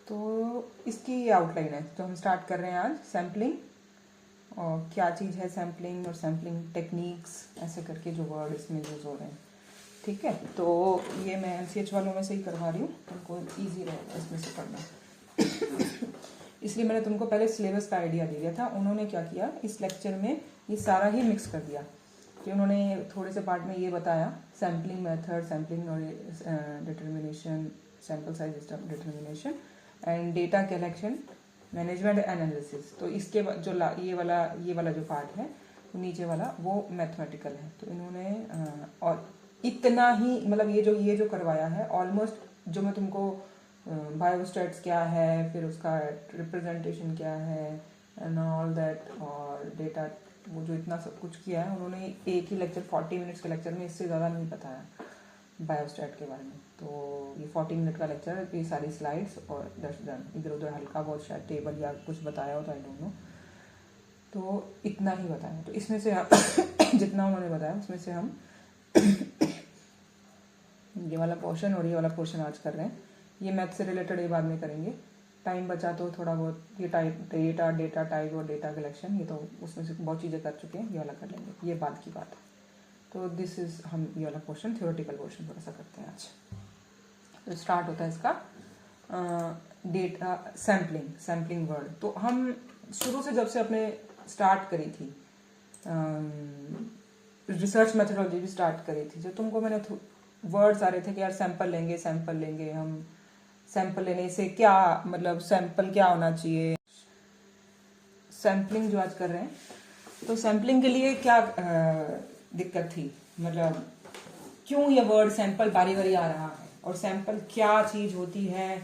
तो इसकी ये आउटलाइन है। तो हम स्टार्ट कर रहे हैं आज सैम्पलिंग, और क्या चीज़ है सैम्पलिंग और सैम्पलिंग टेक्निक्स, ऐसे करके जो वर्ड इसमें यूज़ हो रहे हैं। ठीक है, तो ये मैं MCH वालों में से ही करवा रही हूँ, तुमको ईजी रहेगा इसमें से पढ़ना। इसलिए मैंने तुमको पहले सिलेबस का आइडिया दे दिया था। उन्होंने क्या किया इस लेक्चर में, ये सारा ही मिक्स कर दिया कि उन्होंने थोड़े से पार्ट में ये बताया सैम्पलिंग मेथड, सैम्पलिंग और determination, sample size determination and data collection, management analysis. तो इसके जो ये वाला जो पार्ट है तो नीचे वाला वो मैथमेटिकल है। तो इन्होंने और इतना ही, मतलब ये जो करवाया है ऑलमोस्ट, जो मैं तुमको बायोस्टैट्स क्या है, फिर उसका रिप्रेजेंटेशन क्या है एंड ऑल दैट, और डेटा, वो जो इतना सब कुछ किया है उन्होंने एक ही लेक्चर 40 मिनट्स के लेक्चर में, इससे ज़्यादा नहीं बताया बायोस्टैट के बारे में। तो ये 40 मिनट का लेक्चर है, ये सारी स्लाइड्स और दैट्स डन। इधर उधर हल्का बहुत शायद टेबल या कुछ बताया हो तो आई डोंट नो, तो इतना ही बताया। तो इसमें से जितना उन्होंने बताया उसमें से हम ये वाला पोर्शन और ये वाला पोर्शन आज कर रहे हैं। ये मैथ से रिलेटेड ये बाद में करेंगे, टाइम बचा तो थोड़ा बहुत ये डेटा टाइप और डेटा कलेक्शन, ये तो उसमें से बहुत चीज़ें कर चुके हैं, ये वाला कर लेंगे, ये बाद की बात है। तो दिस इज, हम ये वाला पोर्शन थ्योरेटिकल पोर्शन थोड़ा सा करते हैं आज। तो स्टार्ट होता है इसका डेटा सैम्पलिंग वर्ड। तो हम शुरू से जब से अपने स्टार्ट करी थी रिसर्च मेथोडोलॉजी भी स्टार्ट करी थी, जो तुमको मैंने वर्ड्स आ रहे थे कि यार सैंपल लेंगे हम, सैंपल लेने से क्या मतलब, सैंपल क्या होना चाहिए। सैम्पलिंग जो आज कर रहे हैं, तो सैम्पलिंग के लिए क्या दिक्कत थी, मतलब क्यों ये वर्ड सैंपल बारी बारी आ रहा है, और सैंपल क्या चीज़ होती है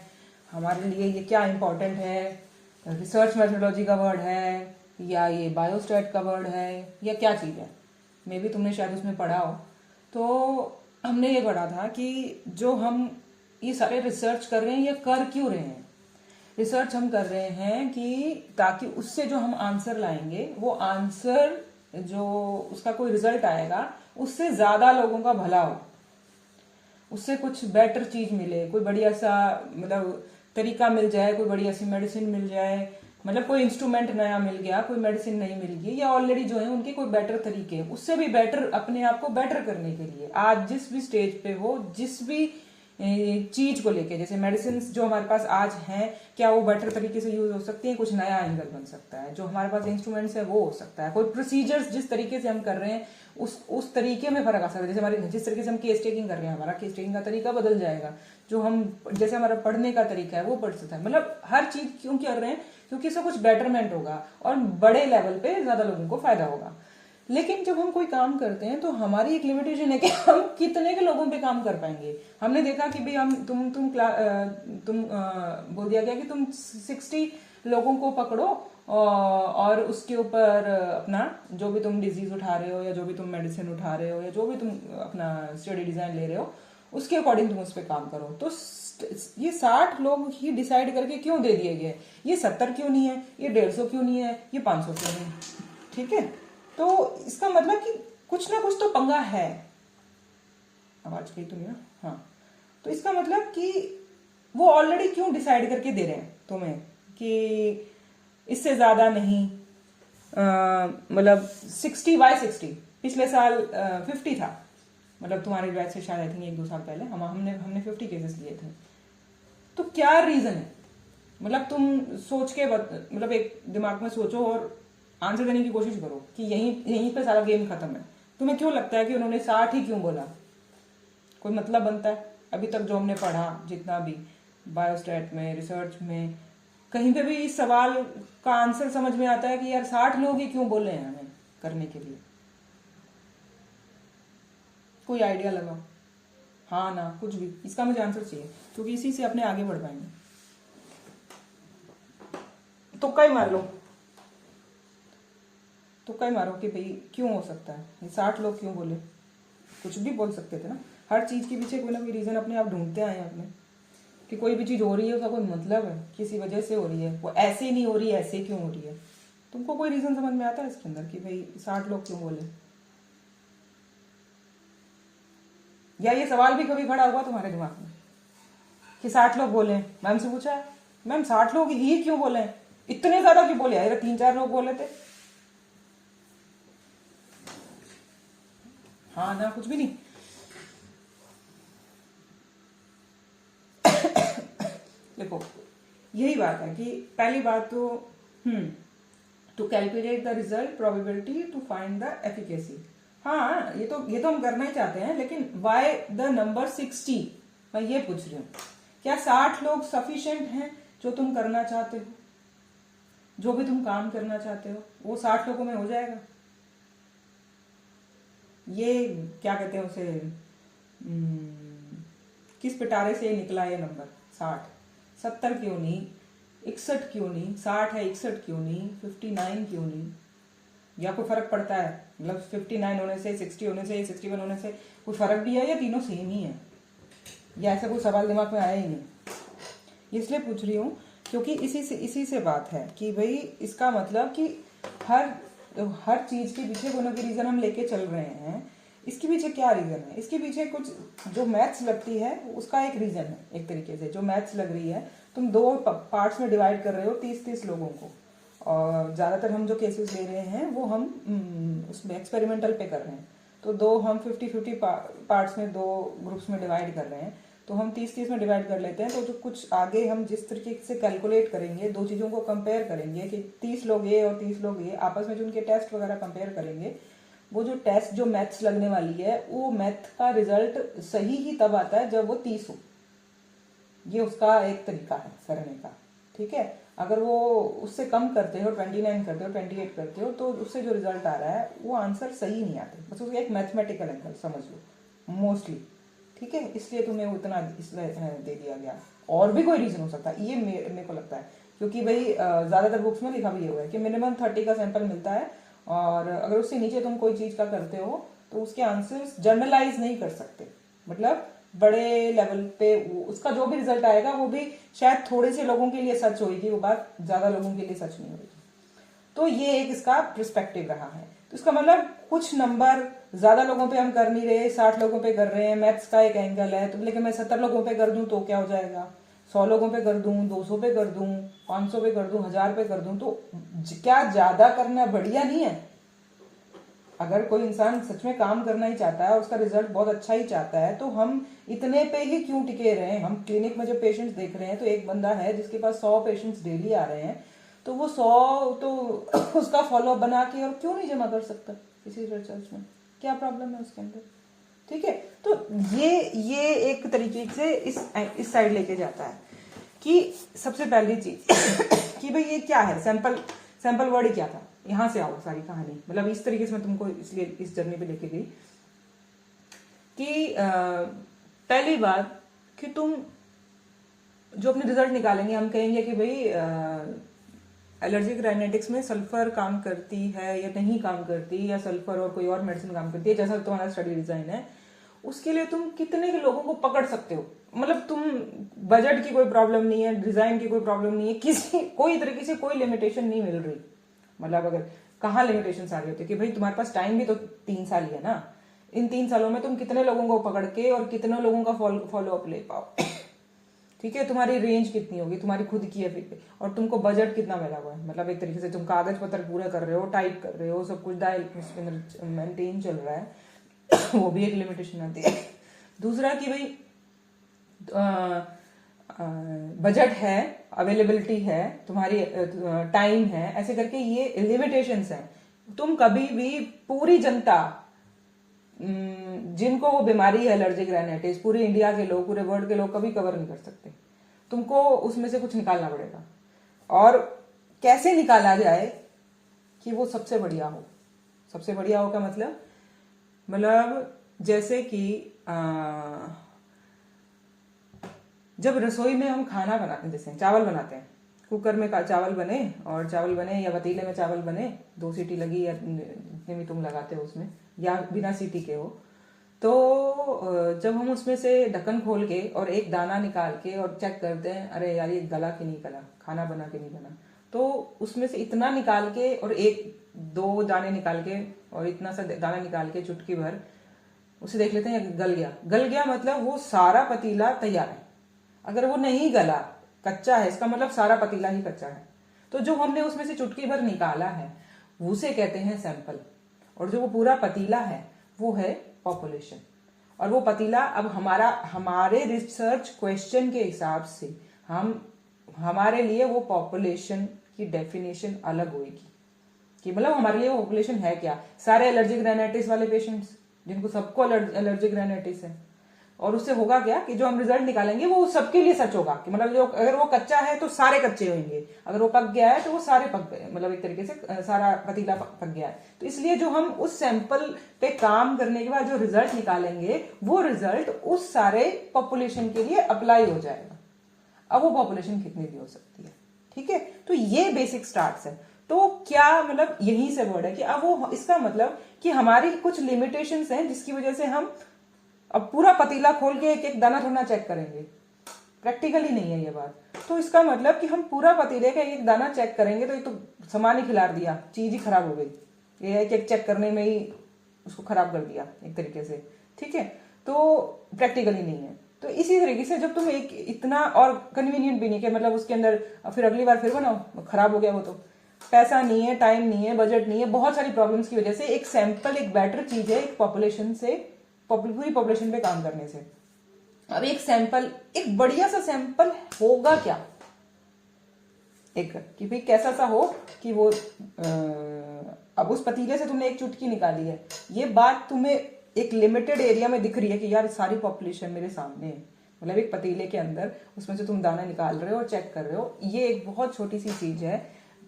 हमारे लिए, ये क्या इम्पोर्टेंट है, रिसर्च मेथोडोलॉजी का वर्ड है या ये बायोस्टैट का वर्ड है या क्या चीज़ है। मे भी तुमने शायद उसमें पढ़ा हो। तो हमने ये पढ़ा था कि जो हम ये सारे रिसर्च कर रहे हैं, ये कर क्यों रहे हैं। रिसर्च हम कर रहे हैं कि ताकि उससे जो हम आंसर लाएंगे, वो आंसर जो उसका कोई रिजल्ट आएगा उससे ज़्यादा लोगों का भला हो, उससे कुछ बेटर चीज़ मिले, कोई बढ़िया सा मतलब तरीका मिल जाए, कोई बढ़िया सी मेडिसिन मिल जाए, मतलब कोई इंस्ट्रूमेंट नया मिल गया, कोई मेडिसिन नई मिल गई, या ऑलरेडी जो है उनके कोई बेटर तरीके, उससे भी बेटर अपने आप को बेटर करने के लिए आज जिस भी स्टेज पे हो, जिस भी चीज को लेके, जैसे मेडिसिन जो हमारे पास आज हैं, क्या वो बेटर तरीके से यूज हो सकती है, कुछ नया एंगल बन सकता है, जो हमारे पास इंस्ट्रूमेंट्स है वो हो सकता है, कोई प्रोसीजर्स जिस तरीके से हम कर रहे हैं उस तरीके में फर्क आ सकता है। जैसे हमारे जिस तरीके से हम केस टेकिंग कर रहे हैं, हमारा केस टेकिंग का तरीका बदल जाएगा, जो हम जैसे हमारा पढ़ने का तरीका है वो पढ़ सकता है। मतलब हर चीज क्यों कर रहे हैं, क्योंकि इससे कुछ बेटरमेंट होगा और बड़े लेवल पे ज्यादा लोगों को फायदा होगा। लेकिन जब हम कोई काम करते हैं तो हमारी एक लिमिटेशन है कि हम कितने के लोगों पे काम कर पाएंगे। हमने देखा कि भाई हम तुम बोल दिया गया कि तुम 60 लोगों को पकड़ो और उसके ऊपर अपना जो भी तुम डिजीज उठा रहे हो, या जो भी तुम मेडिसिन उठा रहे हो, या जो भी तुम अपना स्टडी डिजाइन ले रहे हो, उसके अकॉर्डिंग तुम उस पर काम करो। तो ये 60 लोग ही डिसाइड करके क्यों दे दिए गए, ये 70 क्यों नहीं है, ये 150 क्यों नहीं है, ये 500 क्यों नहीं। ठीक है, तो इसका मतलब कि कुछ ना कुछ तो पंगा है। आवाज कही तो नहीं ना, हाँ। तो इसका मतलब कि वो ऑलरेडी क्यों डिसाइड करके दे रहे हैं तुम्हें कि इससे ज्यादा नहीं, मतलब 60/60। पिछले साल 50 था, मतलब तुम्हारे बैच से शायद आई थिंक 1-2 साल पहले हमने 50 केसेस लिए थे। तो क्या रीजन है, मतलब तुम सोच के मतलब एक दिमाग में सोचो और आंसर देने की कोशिश करो कि यहीं पे सारा गेम खत्म है। तुम्हें क्यों लगता है कि उन्होंने 60 ही क्यों बोला, कोई मतलब बनता है? अभी तक जो हमने पढ़ा, जितना भी बायोस्टैट में, रिसर्च में, कहीं पे भी इस सवाल का आंसर समझ में आता है कि यार 60 लोग ही क्यों बोले हैं हमें करने के लिए? कोई आइडिया लगाओ, हाँ ना, कुछ भी, इसका मुझे आंसर चाहिए, क्योंकि इसी से अपने आगे बढ़ पाएंगे। तुक्का ही मार लो, तुक्का ही मारो कि भाई क्यों हो सकता है, ये 60 लोग क्यों बोले। कुछ भी बोल सकते थे ना, हर चीज के पीछे कोई ना कोई रीजन अपने आप ढूंढते आए अपने, कि कोई भी चीज हो रही है उसका कोई मतलब है, किसी वजह से हो रही है, वो ऐसे नहीं हो रही है, ऐसे क्यों हो रही है। तुमको कोई रीजन समझ में आता है इसके अंदर कि भाई 60 लोग क्यों बोले, या ये सवाल भी कभी खड़ा हुआ तुम्हारे दिमाग में कि 60 लोग बोले? मैम से पूछा है मैम 60 लोग ही क्यों बोले हैं, इतने ज्यादा क्यों बोले, यार 3-4 लोग बोले थे। हाँ ना, कुछ भी नहीं। देखो यही बात है कि पहली बात तो to calculate the result probability to find the efficacy. हाँ ये तो हम करना ही चाहते हैं, लेकिन वाई द नंबर 60, मैं ये पूछ रही हूँ, क्या 60 लोग सफिशिएंट हैं जो तुम करना चाहते हो, जो भी तुम काम करना चाहते हो वो 60 लोगों में हो जाएगा? ये क्या कहते हैं उसे, किस पिटारे से निकला ये नंबर 60? 70 क्यों नहीं, 61 क्यों नहीं, 60 है 61 क्यों नहीं, 59 क्यों नहीं? या कोई फर्क पड़ता है? मतलब 59 होने से, 60 होने से, 61 होने से कोई फर्क भी है या तीनों सेम ही है? या ऐसा कोई सवाल दिमाग में आया ही नहीं। इसलिए पूछ रही हूँ क्योंकि इसी से बात है कि भाई इसका मतलब कि हर चीज के पीछे कोई ना कोई रीजन हम लेके चल रहे हैं। इसके पीछे क्या रीजन है? इसके पीछे कुछ जो मैथ्स लगती है उसका एक रीजन है। एक तरीके से जो मैथ्स लग रही है, तुम 2 पार्ट्स में डिवाइड कर रहे हो 30-30 लोगों को, और ज़्यादातर हम जो केसेस ले रहे हैं वो हम उसमें एक्सपेरिमेंटल पे कर रहे हैं। तो हम 50-50 पार्ट्स में 2 ग्रुप्स में डिवाइड कर रहे हैं, तो हम 30-30 में डिवाइड कर लेते हैं। तो जो कुछ आगे हम जिस तरीके से कैलकुलेट करेंगे, 2 चीज़ों को कंपेयर करेंगे कि 30 लोग ये और 30 लोग ये, आपस में जो उनके टेस्ट वगैरह कंपेयर करेंगे, वो जो टेस्ट जो मैथ्स लगने वाली है वो मैथ का रिजल्ट सही ही तब आता है जब वो 30 हो। ये उसका एक तरीका है करने का, ठीक है। अगर वो उससे कम करते हो, 29 करते हो, 28 करते हो, तो उससे जो रिजल्ट आ रहा है वो आंसर सही नहीं आते, बस उसका एक मैथमेटिकल एंगल समझ लो मोस्टली, ठीक है। इसलिए तुम्हें उतना इसलिए दे दिया गया। और भी कोई रीजन हो सकता है, ये मेरे को लगता है, क्योंकि भाई ज्यादातर बुक्स में लिखा भी ये हुआ है कि मिनिमम 30 का सैंपल मिलता है, और अगर उससे नीचे तुम कोई चीज का करते हो तो उसके आंसर्स जनरलाइज नहीं कर सकते। मतलब बड़े लेवल पे उसका जो भी रिजल्ट आएगा वो भी शायद थोड़े से लोगों के लिए सच होगी, वो बात ज्यादा लोगों के लिए सच नहीं होगी। तो ये एक इसका पर्सपेक्टिव रहा है। तो इसका मतलब कुछ नंबर ज्यादा लोगों पे हम कर नहीं रहे, 60 लोगों पे कर रहे हैं, मैथ्स का एक एंगल है। तो लेकिन मैं 70 लोगों पे कर दूं तो क्या हो जाएगा? 100 लोगों पे कर दूं, 200 पे कर दूं, 500 पे कर दूं, 1000 पे कर दूं, तो क्या ज्यादा करना बढ़िया नहीं है? अगर कोई इंसान सच में काम करना ही चाहता है और उसका रिजल्ट बहुत अच्छा ही चाहता है, तो हम इतने पे ही क्यों टिके रहे हैं? हम क्लिनिक में जो पेशेंट्स देख रहे हैं, तो एक बंदा है जिसके पास 100 पेशेंट्स डेली आ रहे हैं, तो वो 100 तो उसका फॉलोअप बना के और क्यों नहीं जमा कर सकता किसी रिसर्च में? क्या प्रॉब्लम है उसके अंदर? ठीक है। तो ये एक तरीके से इस साइड लेके जाता है कि सबसे पहली चीज कि भाई ये क्या है, सैंपल वर्ड ही क्या था, यहां से आओ सारी कहानी। मतलब इस तरीके से मैं तुमको इसलिए इस जर्नी पे लेके गई कि पहली बात कि तुम जो अपने रिजल्ट निकालेंगे, हम कहेंगे कि भाई एलर्जिक राइनाइटिस में सल्फर काम करती है या नहीं काम करती, या सल्फर और कोई और मेडिसिन काम करती है, जैसा तुम्हारा स्टडी डिजाइन है, उसके लिए तुम कितने के लोगों को पकड़ सकते हो। मतलब तुम बजट की कोई प्रॉब्लम नहीं है, डिजाइन की कोई प्रॉब्लम नहीं है, कोई तरीके से कोई लिमिटेशन नहीं मिल रही। मतलब अगर कहाँ लिमिटेशन आ रही होती है कि भाई तुम्हारे पास टाइम भी तो 3 साल ही है ना, इन 3 सालों में तुम कितने लोगों को पकड़ के और कितने लोगों का फॉलो अप ले पाओ, ठीक है। तुम्हारी रेंज कितनी होगी, तुम्हारी खुद की है, और तुमको बजट कितना मिला हुआ है। मतलब एक तरीके से तुम कागज पत्र पूरे कर रहे हो, टाइप कर रहे हो, सब कुछ डायल मेंटेन चल रहा है वो भी एक लिमिटेशन आती है। दूसरा कि भाई बजट है, अवेलेबिलिटी है, तुम्हारी टाइम है, ऐसे करके ये लिमिटेशंस हैं। तुम कभी भी पूरी जनता जिनको वो बीमारी है एलर्जिक राइनाइटिस, पूरे इंडिया के लोग, पूरे वर्ल्ड के लोग कभी कवर नहीं कर सकते। तुमको उसमें से कुछ निकालना पड़ेगा, और कैसे निकाला जाए कि वो सबसे बढ़िया हो। सबसे बढ़िया हो का मतलब जैसे कि जब रसोई में हम खाना बनाते हैं, जैसे चावल बनाते हैं, कुकर में चावल बने या पतीले में चावल बने, 2 सीटी लगी या जितने भी तुम लगाते हो उसमें, या बिना सीटी के हो, तो जब हम उसमें से ढक्कन खोल के और एक दाना निकाल के और चेक करते हैं, अरे यार ये गला कि नहीं गला, खाना बना कि नहीं बना, तो उसमें से इतना निकाल के और 1-2 दाने निकाल के और इतना सा दाना निकाल के चुटकी भर उसे देख लेते हैं, गल गया मतलब वो सारा पतीला तैयार है। अगर वो नहीं गला कच्चा है इसका मतलब सारा पतीला ही कच्चा है। तो जो हमने उसमें से चुटकी भर निकाला है उसे कहते हैं सैंपल, और जो वो पूरा पतीला है वो है पॉपुलेशन। और वो पतीला अब हमारे रिसर्च क्वेश्चन के हिसाब से हमारे लिए वो पॉपुलेशन की डेफिनेशन अलग होगी कि मतलब हमारे लिए वो पॉपुलेशन है क्या। सारे एलर्जिक राइनाइटिस वाले पेशेंट्स जिनको सबको एलर्जिक राइनाइटिस है, और उससे होगा क्या कि जो हम रिजल्ट निकालेंगे वो सबके लिए सच होगा कि मतलब जो अगर वो कच्चा है तो सारे कच्चे होंगे, अगर वो पक गया है तो वो सारे पक गए, मतलब एक तरीके से सारा पतीला पक गया है। तो इसलिए जो हम उस सैंपल पे काम करने के बाद जो रिजल्ट निकालेंगे वो रिजल्ट उस सारे पॉपुलेशन के लिए अप्लाई हो जाएगा। अब वो पॉपुलेशन कितनी भी हो सकती है, ठीक है। तो ये बेसिक स्टार्ट्स है। तो क्या मतलब यहीं से वर्ड है कि अब वो इसका मतलब कि हमारी कुछ लिमिटेशंस हैं जिसकी वजह से हम अब पूरा पतीला खोल के एक एक दाना थोड़ा चेक करेंगे, प्रैक्टिकली नहीं है ये बात। तो इसका मतलब कि हम पूरा पतीले का एक दाना चेक करेंगे तो ये तो सामान ही खिलार दिया, चीज ही खराब हो गई, ये एक एक चेक करने में ही उसको खराब कर दिया एक तरीके से, ठीक है। तो प्रैक्टिकली नहीं है। तो इसी तरीके से जब तुम एक इतना और कन्वीनियंट भी नहीं कि मतलब उसके अंदर फिर अगली बार फिर बनाओ, खराब हो गया वो, तो पैसा नहीं है, टाइम नहीं है, बजट नहीं है, बहुत सारी प्रॉब्लम्स की वजह से एक सैंपल एक बेटर चीज है एक पॉपुलेशन से, पूरी पॉपुलेशन पे काम करने से। अब एक सैंपल, एक बढ़िया सा सैंपल होगा क्या, एक कि भाई कैसा सा हो कि वो अब उस पतीले से तुमने एक चुटकी निकाली है, ये बात तुम्हें एक लिमिटेड एरिया में दिख रही है कि यार सारी पॉपुलेशन मेरे सामने है, मतलब एक पतीले के अंदर उसमें से तुम दाना निकाल रहे हो और चेक कर रहे हो, ये एक बहुत छोटी सी चीज है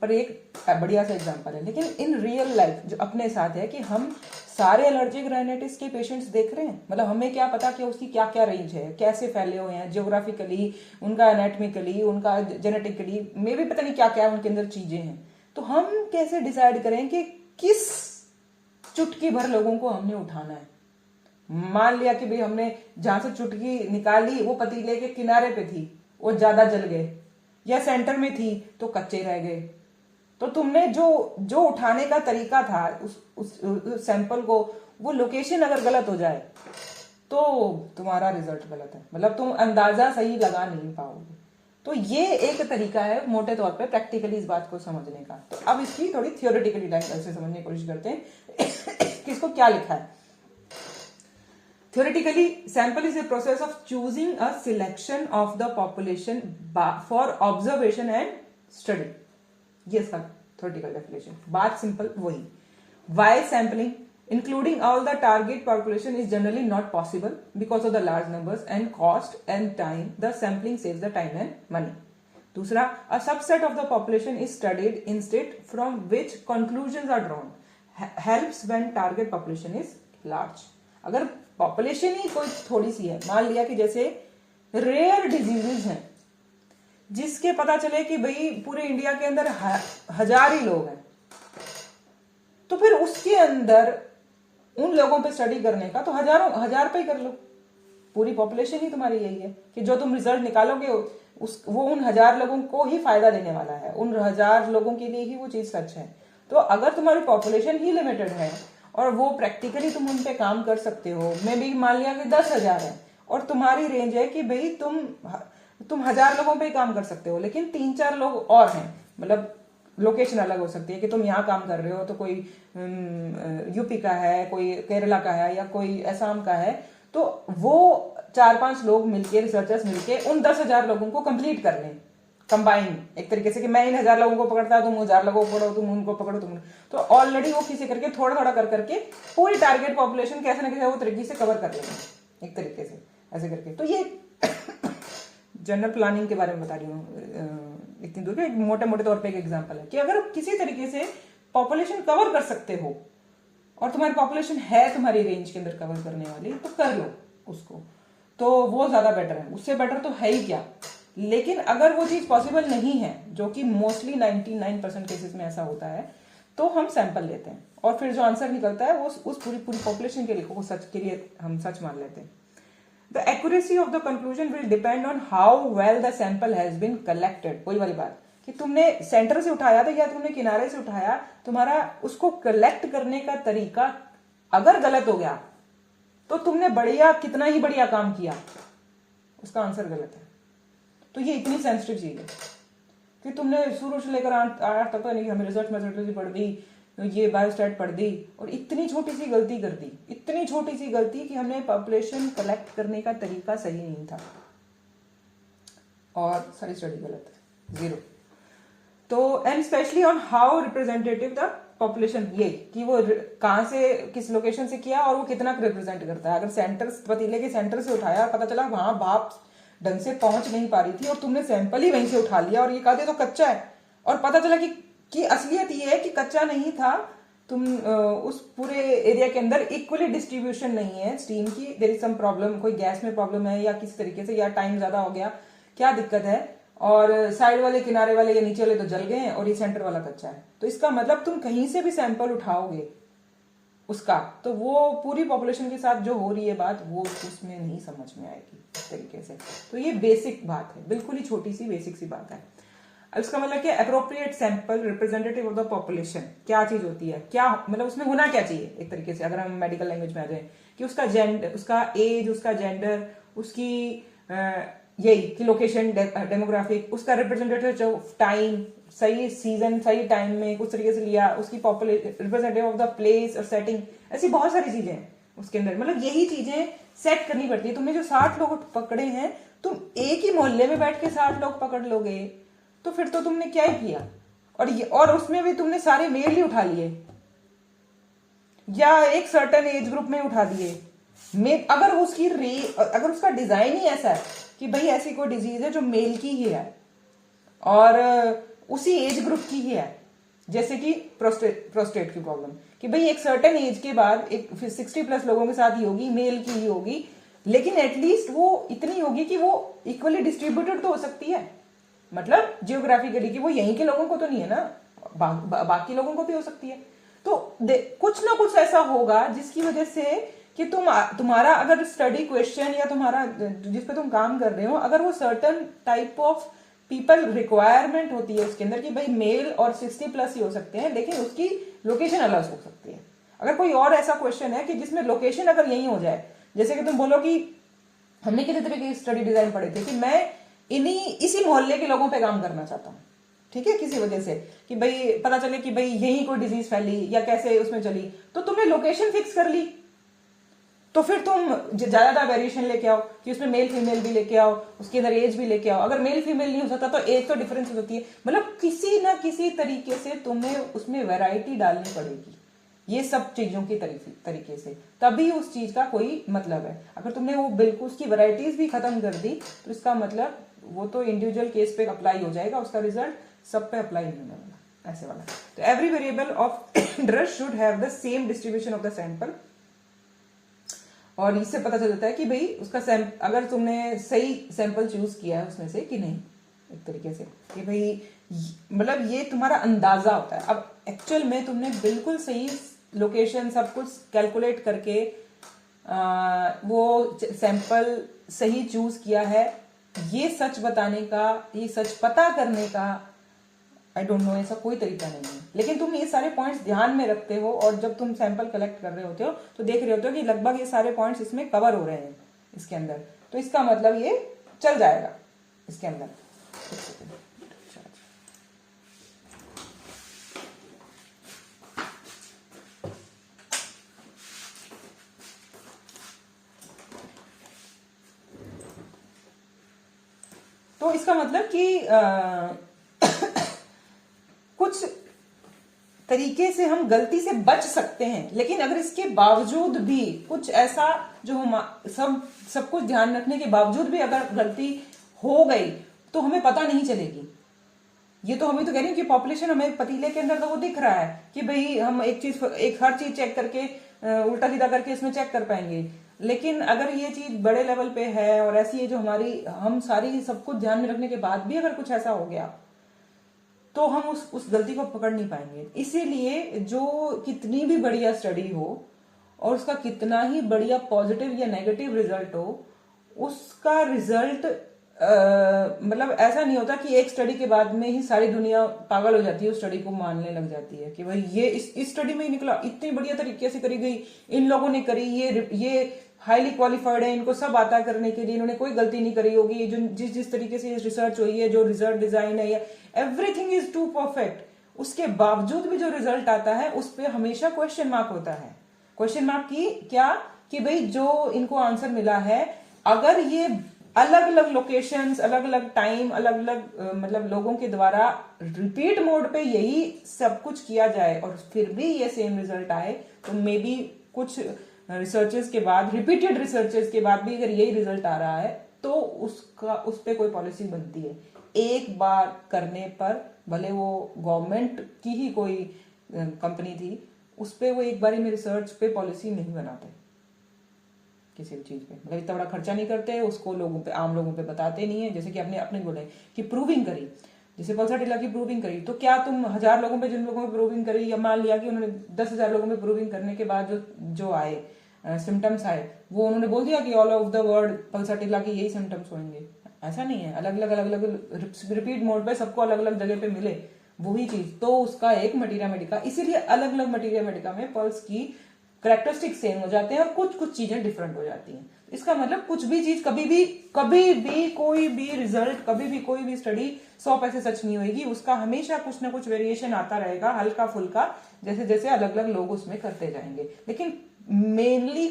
पर एक बढ़िया सा एग्जांपल है। लेकिन इन रियल लाइफ जो अपने साथ है कि हम सारे एलर्जिक राइनाइटिस के पेशेंट्स देख रहे हैं, मतलब हमें क्या पता कि उसकी क्या क्या रेंज है, कैसे फैले हुए हैं जियोग्राफिकली, उनका एनाटॉमिकली, उनका जेनेटिकली, मे भी पता नहीं क्या क्या उनके अंदर चीजें हैं। तो हम कैसे डिसाइड करें कि किस चुटकी भर लोगों को हमने उठाना है। मान लिया कि भाई हमने जहां से चुटकी निकाली वो पतीले के किनारे पे थी, वो ज्यादा जल गए, या सेंटर में थी तो कच्चे रह गए। तो तुमने जो उठाने का तरीका था उस सैंपल को, वो लोकेशन अगर गलत हो जाए तो तुम्हारा रिजल्ट गलत है, मतलब तुम अंदाजा सही लगा नहीं पाओगे। तो ये एक तरीका है मोटे तौर पे प्रैक्टिकली इस बात को समझने का। तो अब इसकी थोड़ी थियोरेटिकली लैंग्वेज से समझने की कोशिश करते हैं कि इसको क्या लिखा है। Theoretically, sample is a process of choosing a selection of the population for observation and study. ये इसका theoretical definition। बात simple वही। Why sampling, including all the target population, is generally not possible because of the large numbers and cost and time. The sampling saves the time and money. दूसरा, a subset of the population is studied instead from which conclusions are drawn. Helps when target population is large. अगर population ही कोई थोड़ी सी है, मान लिया कि जैसे rare diseases हैं जिसके पता चले कि भाई पूरे इंडिया के अंदर 1000 ही लोग हैं, तो फिर उसके अंदर उन लोगों पे स्टडी करने का तो 1000 पे ही कर लो। पूरी पॉपुलेशन ही तुम्हारी यही है कि जो तुम रिजल्ट निकालोगे वो उन 1000 लोगों को ही फायदा देने वाला है, उन 1000 लोगों के लिए ही वो चीज सच है। तो अगर तुम्हारी पॉपुलेशन ही लिमिटेड है और वो प्रैक्टिकली तुम उन पे काम कर सकते हो, मैं भी मान लिया कि 10,000 है और तुम्हारी रेंज है कि भाई तुम 1000 लोगों पे ही काम कर सकते हो, लेकिन 3-4 लोग और हैं, मतलब लोकेशन अलग हो सकती है कि तुम यहाँ काम कर रहे हो तो कोई यूपी का है, कोई केरला का है, या कोई असम का है, तो वो 4-5 लोग मिलके, रिसर्चर्स मिलके उन 10,000 लोगों को कंप्लीट कर लें, कंबाइन एक तरीके से कि मैं इन 1000 लोगों को पकड़ता, तुम 1000 लोगों को पकड़ो, तुम उनको पकड़ो, तुम, तो ऑलरेडी वो किसी करके थोड़ा थोड़ा कर करके पूरी टारगेट पॉपुलेशन कैसे ना कैसे वो तरीके से कवर कर लेंगे एक तरीके से ऐसे करके। तो ये जनरल प्लानिंग के बारे में बता रही हूँ इतनी दूर के, मोटे मोटे तौर पे एक एग्जांपल है कि अगर किसी तरीके से पॉपुलेशन कवर कर सकते हो और तुम्हारी पॉपुलेशन है तुम्हारी रेंज के अंदर कवर करने वाली, तो कर लो उसको, तो वो ज्यादा बेटर है। उससे बेटर तो है ही क्या। लेकिन अगर वो चीज पॉसिबल नहीं है, जो कि मोस्टली 99% केसेस में ऐसा होता है, तो हम सैंपल लेते हैं और फिर जो आंसर निकलता है वो उस पूरी पॉपुलेशन के लिए, वो सच के लिए हम सच मान लेते हैं। The accuracy of the conclusion will depend on how well the sample has been collected. वही वाली बात कि तुमने सेंटर से उठाया था या तुमने किनारे से उठाया, तुम्हारा उसको कलेक्ट करने का तरीका अगर गलत हो गया तो तुमने बढ़िया, कितना ही बढ़िया काम किया, उसका आंसर गलत है। तो ये इतनी सेंसिटिव चीज है कि तुमने शुरू से लेकर आठ तक तो नहीं, हमें रिसर्च मेथोडोलॉजी पढ़ दी, ये बायोस्टैट पढ़ दी, और इतनी छोटी सी गलती कर दी, इतनी छोटी सी गलती कि हमने पॉपुलेशन कलेक्ट करने का तरीका सही नहीं था और सारी स्टडी गलत है, जीरो। तो and specially on how representative the population, ये कि वो कहाँ से किस लोकेशन से किया और वो कितना रिप्रेजेंट करता है। अगर सेंटर, पतीले के सेंटर से उठाया, पता चला वहां भाप ढंग से पहुंच नहीं पा रही थी और तुमने सैंपल ही वहीं से उठा लिया और ये कहा तो कच्चा है, और पता चला कि असलियत ये है कि कच्चा नहीं था, तुम उस पूरे एरिया के अंदर इक्वली डिस्ट्रीब्यूशन नहीं है स्टीम की, देयर इज सम प्रॉब्लम, कोई गैस में प्रॉब्लम है या किसी तरीके से, या टाइम ज्यादा हो गया, क्या दिक्कत है, और साइड वाले, किनारे वाले या नीचे वाले तो जल गए हैं और ये सेंटर वाला कच्चा है। तो इसका मतलब तुम कहीं से भी सैंपल उठाओगे उसका, तो वो पूरी पॉपुलेशन के साथ जो हो रही है बात, वो उसमें नहीं समझ में आएगी इस तरीके से। तो ये बेसिक बात है, बिल्कुल ही छोटी सी बेसिक सी बात है। अब इसका मतलब क्या, appropriate sample representative of the population क्या चीज होती है, क्या मतलब उसमें होना क्या चाहिए एक तरीके से, अगर हम मेडिकल लैंग्वेज में आ जाए, कि उसका जेंडर, उसका एज, उसका जेंडर, उसकी यही कि लोकेशन, डेमोग्राफिक, उसका रिप्रेजेंटेटिव ऑफ टाइम, सही सीजन सही टाइम में कुछ तरीके से लिया, उसकी population, representative of the place और सेटिंग, ऐसी बहुत सारी चीजें हैं उसके अंदर। मतलब यही चीजें सेट करनी पड़ती है। तुमने जो 60 लोग पकड़े हैं, तुम एक ही मोहल्ले में बैठ के 60 लोग पकड़ लोगे तो फिर तो तुमने क्या ही किया, और उसमें भी तुमने सारे मेल ही उठा लिए या एक सर्टेन एज ग्रुप में उठा दिए। अगर उसका डिजाइन ही ऐसा है कि भाई ऐसी कोई डिजीज है जो मेल की ही है और उसी एज ग्रुप की ही है, जैसे कि प्रोस्टेट की प्रॉब्लम, कि भाई एक सर्टेन एज के बाद एक 60+ लोगों के साथ ही होगी, मेल की ही होगी, लेकिन एटलीस्ट वो इतनी होगी कि वो इक्वली डिस्ट्रीब्यूटेड तो हो सकती है, मतलब जियोग्राफिकली कि वो यहीं के लोगों को तो नहीं है ना, बाकी लोगों को भी हो सकती है। तो कुछ ना कुछ ऐसा होगा जिसकी वजह से कि तुम्हारा अगर स्टडी क्वेश्चन या तुम्हारा जिस पे तुम काम कर रहे हो, अगर वो certain type of people requirement होती है उसके अंदर कि भाई मेल और 60+ ही हो सकते हैं, लेकिन उसकी लोकेशन अलग हो सकती है। अगर कोई और ऐसा क्वेश्चन है कि जिसमें लोकेशन अगर यही हो जाए, जैसे कि तुम बोलो कि हमने किसी तरह की स्टडी डिजाइन पढ़े थे कि मैं इसी मोहल्ले के लोगों पे काम करना चाहता हूँ, ठीक है, किसी वजह से कि भाई पता चले कि भाई यही कोई डिजीज फैली या कैसे उसमें चली, तो तुमने लोकेशन फिक्स कर ली, तो फिर तुम ज्यादा वेरिएशन लेके आओ कि उसमें मेल फीमेल भी लेके आओ, उसके अंदर एज भी लेके आओ। अगर मेल फीमेल नहीं हो सकता तो एज तो डिफरेंस होती है, मतलब किसी ना किसी तरीके से तुम्हें उसमें वैरायटी डालनी पड़ेगी, ये सब चीजों की तरीके से, तभी उस चीज का कोई मतलब है। अगर तुमने वो बिल्कुल उसकी वैरायटीज भी खत्म कर दी तो इसका मतलब वो तो इंडिविजुअल केस पे अप्लाई हो जाएगा, उसका रिजल्ट सब पे अप्लाई नहीं होने वाला, ऐसे वाला। तो every variable of interest should have the same distribution of the sample, और इससे पता चल जाता है कि भाई उसका अगर तुमने सही सैंपल चूज किया है उसमें से कि नहीं, एक तरीके से कि भाई मतलब ये तुम्हारा अंदाजा होता है। अब एक्चुअल में तुमने बिल्कुल सही लोकेशन सब कुछ कैलकुलेट करके वो सैंपल सही चूज किया है, ये सच बताने का, ये सच पता करने का आई डोंट नो, ऐसा कोई तरीका नहीं है। लेकिन तुम ये सारे पॉइंट्स ध्यान में रखते हो और जब तुम सैंपल कलेक्ट कर रहे होते हो तो देख रहे होते हो कि लगभग ये सारे पॉइंट्स इसमें कवर हो रहे हैं इसके अंदर, तो इसका मतलब ये चल जाएगा इसके अंदर। तो इसका मतलब कि कुछ तरीके से हम गलती से बच सकते हैं, लेकिन अगर इसके बावजूद भी कुछ ऐसा जो हम सब कुछ ध्यान रखने के बावजूद भी अगर गलती हो गई तो हमें पता नहीं चलेगी। ये तो हमें तो कह रही हूँ कि पॉपुलेशन हमें पतीले के अंदर तो वो दिख रहा है कि भाई हम हर चीज चेक करके उल्टा सीधा करके इसमें चेक कर पाएंगे, लेकिन अगर ये चीज बड़े लेवल पे है और ऐसी है जो हम सारी सब कुछ ध्यान में रखने के बाद भी अगर कुछ ऐसा हो गया तो हम उस गलती को पकड़ नहीं पाएंगे। इसीलिए जो कितनी भी बढ़िया स्टडी हो और उसका कितना ही बढ़िया पॉजिटिव या नेगेटिव रिजल्ट हो, उसका रिजल्ट मतलब ऐसा नहीं होता कि एक स्टडी के बाद में ही सारी दुनिया पागल हो जाती है, उस स्टडी को मानने लग जाती है कि भाई ये इस स्टडी में ही निकला, इतनी बढ़िया तरीके से करी गई, इन लोगों ने करी, ये हाईली क्वालिफाइड है, इनको सब आता करने के लिए, इन्होंने कोई गलती नहीं करी होगी, जो जिस जिस तरीके से रिसर्च हुई है, जो रिजल्ट डिजाइन है, या एवरीथिंग इज टू परफेक्ट, उसके बावजूद भी जो रिजल्ट आता है उस पर हमेशा क्वेश्चन मार्क होता है। क्वेश्चन मार्क की क्या, कि भाई जो इनको आंसर मिला है, अगर ये अलग अलग लोकेशंस, अलग अलग टाइम, अलग अलग मतलब लोगों के द्वारा रिपीट मोड पे यही सब कुछ किया जाए और फिर भी ये सेम रिजल्ट आए, तो मे बी कुछ रिसर्चेस के बाद, रिपीटेड रिसर्चेस के बाद भी अगर यही रिजल्ट आ रहा है, तो उसका उस पर कोई पॉलिसी बनती है। एक बार करने पर, भले वो गवर्नमेंट की ही कोई कंपनी थी, उस पर वो एक बारी में रिसर्च पे पॉलिसी नहीं बनाते किसी भी चीज पे, मतलब इतना बड़ा खर्चा नहीं करते उसको, लोगों पे, आम लोगों पे बताते नहीं है। जैसे कि आपने अपने बोले कि प्रूविंग करी, जैसे पल्सर की प्रूविंग करी, तो क्या तुम 1000 लोगों पे, जिन लोगों पे प्रूविंग करी, या मान लिया कि उन्होंने 10,000 लोगों पे प्रूविंग करने के बाद जो आए सिम्टम्स आए, वो उन्होंने बोल दिया कि all of the world Pulsar के यही सिम्टम्स होंगे? ऐसा नहीं है। अलग अलग रिपीट मोड पे सबको अलग अलग जगह पे मिले वही चीज, तो उसका एक मटीरिया मेडिका, इसीलिए अलग अलग मटीरिया मेडिका में पल्स की कैरेक्टरिस्टिक सेम हो जाते हैं और कुछ कुछ चीजें डिफरेंट हो जाती हैं। इसका मतलब कुछ भी चीज कभी भी कोई भी रिजल्ट, कभी भी कोई भी स्टडी 100% सच नहीं होगी, उसका हमेशा कुछ ना कुछ वेरिएशन आता रहेगा, हल्का फुल्का, जैसे जैसे अलग अलग लोग उसमें करते जाएंगे, लेकिन mainly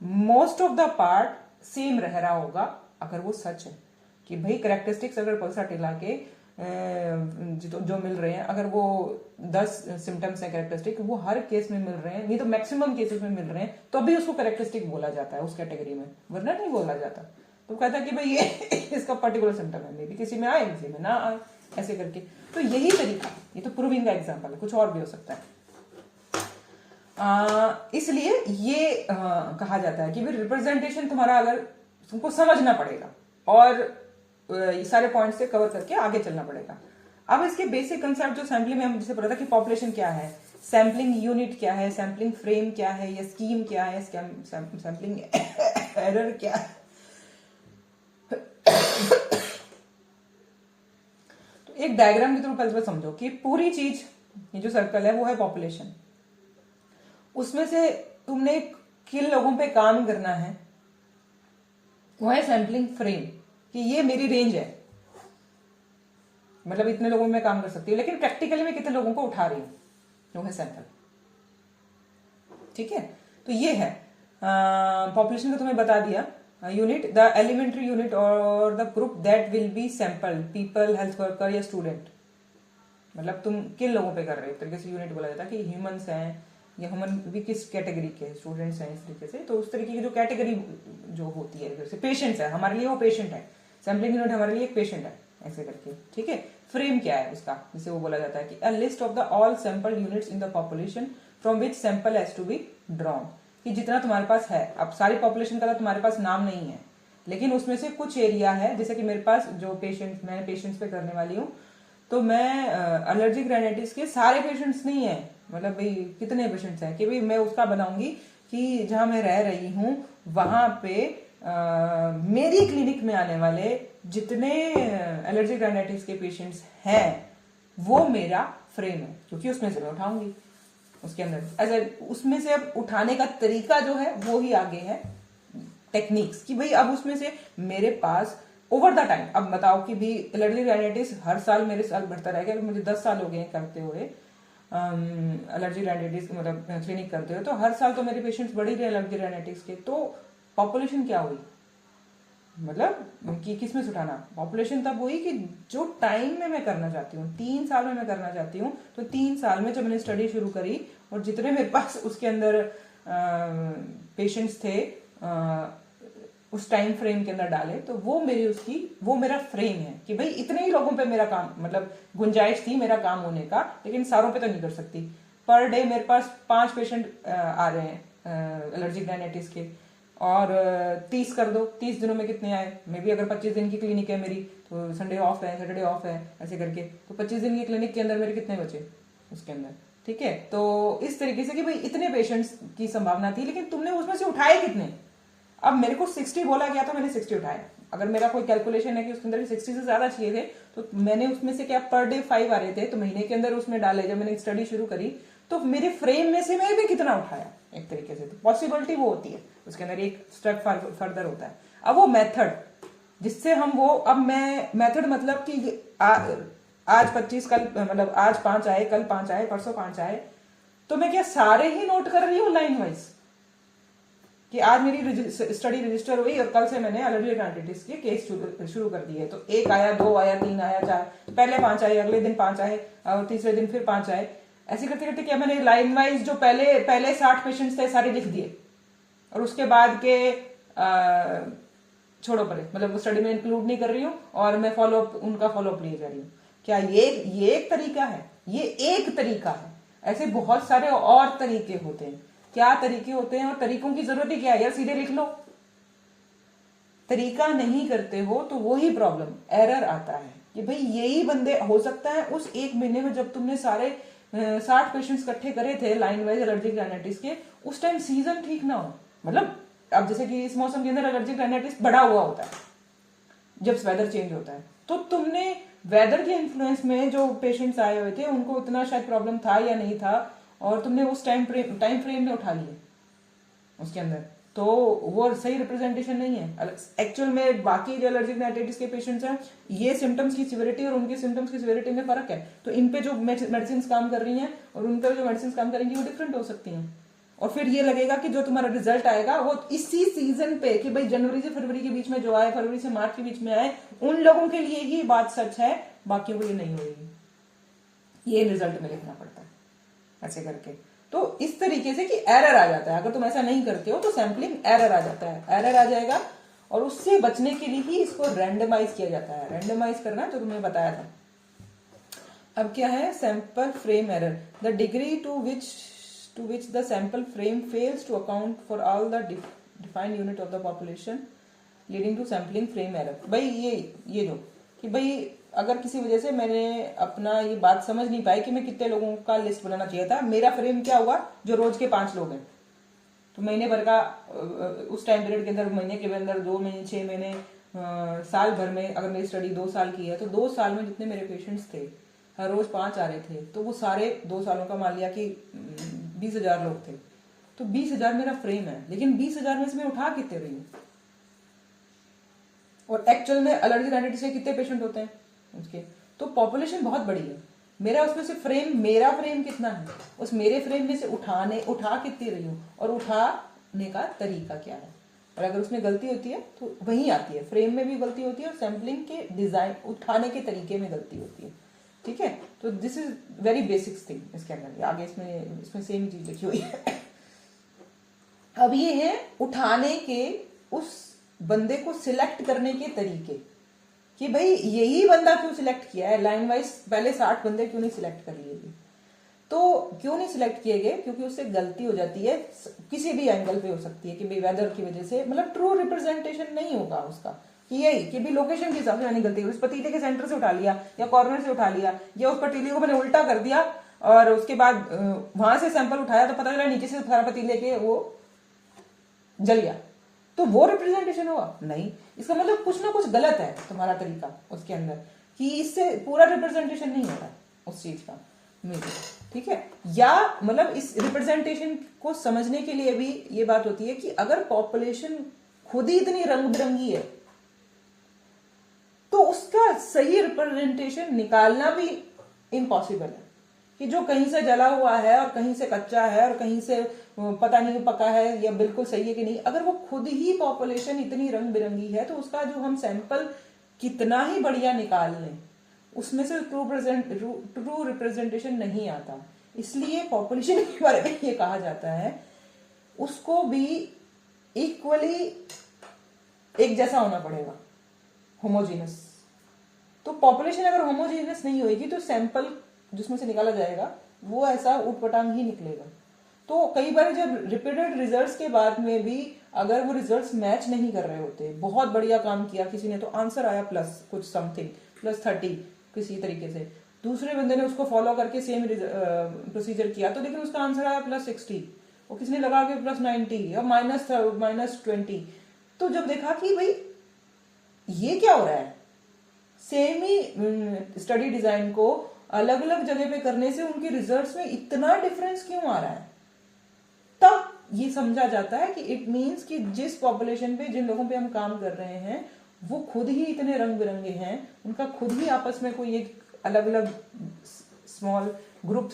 most of the part same रह रहा होगा, अगर वो सच है कि भाई करेक्टरिस्टिक्स अगर पल्साटिला के जो मिल रहे हैं, अगर वो 10 सिम्टम्स हैं कैरेक्टरिस्टिक, वो हर केस में मिल रहे हैं, नहीं तो मैक्सिमम केसेस में मिल रहे हैं, तो अभी उसको कैरेक्टरिस्टिक बोला जाता है उस कैटेगरी में, वरना नहीं बोला जाता। तो कहता है कि भाई ये इसका पर्टिकुलर सिम्टम है, मे बी किसी में आए, किसी में ना आए, ऐसे करके। तो यही तरीका, ये तो प्रूविंग का एग्जाम्पल है, कुछ और भी हो सकता है। इसलिए ये कहा जाता है कि भाई रिप्रेजेंटेशन तुम्हारा, अगर तुमको समझना पड़ेगा और ये सारे पॉइंट से कवर करके आगे चलना पड़ेगा। अब इसके बेसिक कंसेप्ट जो सैम्पलिंग में हम जैसे पता था कि पॉपुलेशन क्या है, सैम्पलिंग यूनिट क्या है, सैम्पलिंग फ्रेम क्या है, या स्कीम क्या है, सैम्पलिंग एरर क्या है। तो एक डायग्राम के थ्रू पहले समझो कि पूरी चीज, ये जो सर्कल है वो है पॉपुलेशन, उसमें से तुमने किन लोगों पे काम करना है, वो है सैम्पलिंग फ्रेम, कि ये मेरी रेंज है, मतलब इतने लोगों में काम कर सकती है, लेकिन प्रैक्टिकली में कितने लोगों को उठा रही हूं, वो है सैंपल। ठीक है, तो ये है पॉपुलेशन का तुम्हें बता दिया। यूनिट, द एलिमेंट्री यूनिट और the group that will be sample, people, health worker या स्टूडेंट, मतलब तुम किन लोगों पे कर रहे हो, एक तरीके से यूनिट बोला जाता है कि ह्यूमंस हैं, या ह्यूमन भी किस कैटेगरी के स्टूडेंट्स हैं, इस तरीके से। तो उस तरीके की जो कैटेगरी जो होती है, जैसे पेशेंट्स है, हमारे लिए वो पेशेंट है, सैम्पलिंग यूनिट हमारे लिए एक पेशेंट है, ऐसे करके। ठीक है, फ्रेम क्या है उसका, जिसे वो बोला जाता है कि a list of the all sample units in the population from which sample has to be drawn, कि जितना तुम्हारे पास है, अब सारी पॉपुलेशन का तो तुम्हारे पास नाम नहीं है, लेकिन उसमें से कुछ एरिया है, जैसे कि मेरे पास जो पेशेंट, मैं पेशेंट्स पे करने वाली हूँ, तो मैं एलर्जिक राइनाइटिस के सारे पेशेंट्स नहीं है, मतलब भाई कितने पेशेंट्स हैं, कि भाई मैं उसका बनाऊंगी कि जहां मैं रह रही हूं वहां पे मेरी क्लिनिक में आने वाले जितने एलर्जिक राइनाइटिस के पेशेंट्स हैं वो मेरा फ्रेम है, क्योंकि उसमें से मैं उठाऊंगी उसके अंदर ऐसे। उसमें से अब उठाने का तरीका जो है वो ही आगे है टेक्निक्स, कि भाई अब उसमें से मेरे पास ओवर द टाइम, अब बताओ कि भी एलर्जिक राइनाइटिस हर साल मेरे साल बढ़ता रहेगा, मुझे 10 साल हो गए करते हुए एलर्जी राइनाइटिस, मतलब क्लिनिक करते हुए, तो हर साल तो मेरे पेशेंट्स बढ़ ही रहे एलर्जी राइनाइटिस के, तो पॉपुलेशन क्या हुई, मतलब कि किस में से उठाना, पॉपुलेशन तब हुई कि जो टाइम में मैं करना चाहती हूँ, 3 साल में मैं करना चाहती हूँ, तो 3 साल में जब मैंने स्टडी शुरू करी और जितने मेरे पास उसके अंदर पेशेंट्स थे उस टाइम फ्रेम के अंदर डाले, तो वो मेरा फ्रेम है कि भाई इतने ही लोगों पे मेरा काम, मतलब गुंजाइश थी मेरा काम होने का, लेकिन सारों पे तो नहीं कर सकती। पर डे मेरे पास 5 पेशेंट आ रहे हैं एलर्जिक राइनाइटिस के, और 30 कर दो, 30 दिनों में कितने आए, मे बी अगर 25 दिन की क्लिनिक है मेरी, तो संडे ऑफ है, सैटरडे ऑफ है, ऐसे करके, तो 25 दिन की क्लिनिक के अंदर मेरे कितने बचे उसके अंदर। ठीक है, तो इस तरीके से कि भाई इतने पेशेंट्स की संभावना थी, लेकिन तुमने उसमें से उठाए कितने। अब मेरे को 60 बोला गया था, मैंने 60 उठाए। अगर मेरा कोई कैलकुलेशन है कि उसके अंदर 60 से ज्यादा चाहिए थे, तो मैंने उसमें से क्या पर डे 5 आ रहे थे, तो महीने के अंदर उसमें डाले। जब मैंने स्टडी शुरू करी तो मेरे फ्रेम में से मैं भी कितना उठाया एक तरीके से, तो पॉसिबिलिटी वो होती है, उसके अंदर एक स्टेप फर्दर होता है। अब वो मेथड जिससे हम वो, अब मैं मेथड मतलब कि आज 25, कल मतलब आज 5 आए, कल 5 आए, परसों 5 आए, तो मैं क्या सारे ही नोट कर रही हूँ लाइन वाइज कि आज मेरी स्टडी रजिस्टर हुई और कल से मैंने एलर्जी राइनाइटिस के केस शुरू कर दिए, तो 1 आया, 2 आया, 3 आया, 4, पहले 5 आए, अगले दिन 5 आए और तीसरे दिन फिर 5 आए। ऐसे करते करते क्या मैंने लाइन वाइज जो पहले 60 पेशेंट्स थे सारे लिख दिए, और उसके बाद के छोड़ो परे, मतलब वो स्टडी में इंक्लूड नहीं कर रही हूँ और मैं उनका फॉलोअप लिए जा रही हूँ। क्या ये एक तरीका है? ये एक तरीका है, ऐसे बहुत सारे और तरीके होते हैं। क्या तरीके होते हैं और तरीकों की जरूरत ही क्या है यार, सीधे लिख लो। तरीका नहीं करते हो तो वही प्रॉब्लम, एरर आता है कि भाई यही बंदे, हो सकता है उस एक महीने में जब तुमने सारे 60 पेशेंट्स इकट्ठे करे थे लाइन वाइज एलर्जिक राइनाइटिस के, उस टाइम सीजन ठीक ना हो। मतलब अब जैसे कि इस मौसम के अंदर एलर्जिक राइनाइटिस बढ़ा हुआ होता है जब वेदर चेंज होता है, तो तुमने वेदर के इन्फ्लुएंस में जो पेशेंट्स आए हुए थे उनको इतना शायद प्रॉब्लम था या नहीं था, और तुमने उस टाइम फ्रेम में उठा लिए उसके अंदर, तो वो सही रिप्रेजेंटेशन नहीं है। एक्चुअल में बाकी जो एलर्जिक राइनाइटिस के पेशेंट्स हैं, ये सिम्टम्स की सिविरिटी और उनके सिम्टम्स की सिविरिटी में फर्क है, तो इन पे जो मेडिसिन काम कर रही हैं और उन पे जो मेडिसिन काम करेंगी वो डिफरेंट हो सकती हैं। और फिर ये लगेगा कि जो तुम्हारा रिजल्ट आएगा वो इसी सीजन पे, कि भाई जनवरी से फरवरी के बीच में जो आए, फरवरी से मार्च के बीच में आए, उन लोगों के लिए ही बात सच है, बाकियों के लिए नहीं होगी। ये रिजल्ट में लिखना पड़ता है ऐसे करके। तो इस तरीके से कि एरर आ जाता है, अगर तुम ऐसा नहीं करते हो तो सैंपलिंग एरर आ जाता है, एरर आ जाएगा, और उससे बचने के लिए ही इसको रैंडमाइज किया जाता है। रैंडमाइज करना जो तुमने बताया था। अब क्या है, sample frame error, the degree to which the sample frame fails to account for all the defined unit of the population leading to sampling frame error। भाई ये जो कि भाई अगर किसी वजह से मैंने अपना ये बात समझ नहीं पाई कि मैं कितने लोगों का लिस्ट बनाना चाहिए था, मेरा फ्रेम क्या हुआ, जो रोज के 5 लोग हैं, तो महीने भर का उस टाइम पीरियड के अंदर, महीने के अंदर 2 महीने, 6 महीने, साल भर में, अगर मेरी स्टडी 2 साल की है तो 2 साल में जितने मेरे पेशेंट्स थे, हर रोज 5 आ रहे थे, तो वो सारे 2 सालों का मान लिया कि 20,000 लोग थे, तो 20,000 मेरा फ्रेम है, लेकिन 20,000 में से मैं उठा कितने रही हूँ, और एक्चुअल में एलर्जी राइनाइटिस के कितने पेशेंट होते हैं उसके, तो पॉपुलेशन बहुत बड़ी है। उसमें से मेरा फ्रेम कितना है, उस मेरे फ्रेम में से उठा कितनी रही हूँ, और उठाने का तरीका क्या है, और अगर उसमें गलती होती है तो वही आती है, फ्रेम में भी गलती होती है और सैम्पलिंग के डिजाइन, उठाने के तरीके में गलती होती है। ठीक है, तो this is very basic thing इसके अंदर, आगे इसमें सेम चीज लिखी हुई है। अब ये है उठाने के, उस बंदे को सिलेक्ट करने के तरीके, कि भाई यही बंदा क्यों सिलेक्ट किया है, लाइन वाइज पहले 60 बंदे क्यों नहीं सिलेक्ट कर लिए गए, तो क्यों नहीं सिलेक्ट किए गए, क्योंकि उससे गलती हो जाती है, किसी भी एंगल पे हो सकती है, कि भाई वेदर की वजह से, मतलब ट्रू रिप्रेजेंटेशन नहीं होगा उसका, कि यही कि भी लोकेशन के हिसाब से मैंने गलती, उस पतीले के सेंटर से उठा लिया या कॉर्नर से उठा लिया, या उस पतीले को मैंने उल्टा कर दिया और उसके बाद वहां से सैंपल उठाया तो पता चला नीचे से सारा पतीले के वो जल गया, तो वो रिप्रेजेंटेशन हुआ नहीं। इसका मतलब कुछ ना कुछ गलत है तुम्हारा तरीका उसके अंदर, कि इससे पूरा रिप्रेजेंटेशन नहीं हो रहा उस चीज का मेरे। ठीक है, या मतलब इस रिप्रेजेंटेशन को समझने के लिए भी ये बात होती है कि अगर पॉपुलेशन खुद ही इतनी रंग बिरंगी है तो उसका सही रिप्रेजेंटेशन निकालना भी इम्पॉसिबल है, कि जो कहीं से जला हुआ है और कहीं से कच्चा है और कहीं से पता नहीं पका है या बिल्कुल सही है कि नहीं, अगर वो खुद ही पॉपुलेशन इतनी रंग बिरंगी है तो उसका जो हम सैंपल कितना ही बढ़िया निकाल लें उसमें से ट्रू रिप्रेजेंटेशन नहीं आता। इसलिए पॉपुलेशन के बारे में ये कहा जाता है उसको भी इक्वली एक जैसा होना पड़ेगा, होमोजीनस। तो पॉपुलेशन अगर होमोजीनस नहीं होगी तो सैंपल जिसमें से निकाला जाएगा वो ऐसा उटपटांग ही निकलेगा। तो कई बार जब रिपीटेड रिजल्ट्स के बाद में भी अगर वो रिजल्ट्स मैच नहीं कर रहे होते, बहुत बढ़िया काम किया किसी ने तो आंसर आया प्लस कुछ समथिंग +30 किसी तरीके से, दूसरे बंदे ने उसको फॉलो करके सेम प्रोसीजर किया तो लेकिन उसका आंसर आया +60, और किसी ने लगा के +90 या -20, तो जब देखा कि भाई ये क्या हो रहा है, सेम ही स्टडी डिजाइन को अलग अलग जगह पे करने से उनके रिजल्ट्स में इतना डिफरेंस क्यों आ रहा है, तब ये समझा जाता है कि इट मीन्स कि जिस पॉपुलेशन पे, जिन लोगों पे हम काम कर रहे हैं, वो खुद ही इतने रंग बिरंगे हैं, उनका खुद ही आपस में कोई एक अलग अलग स्मॉल ग्रुप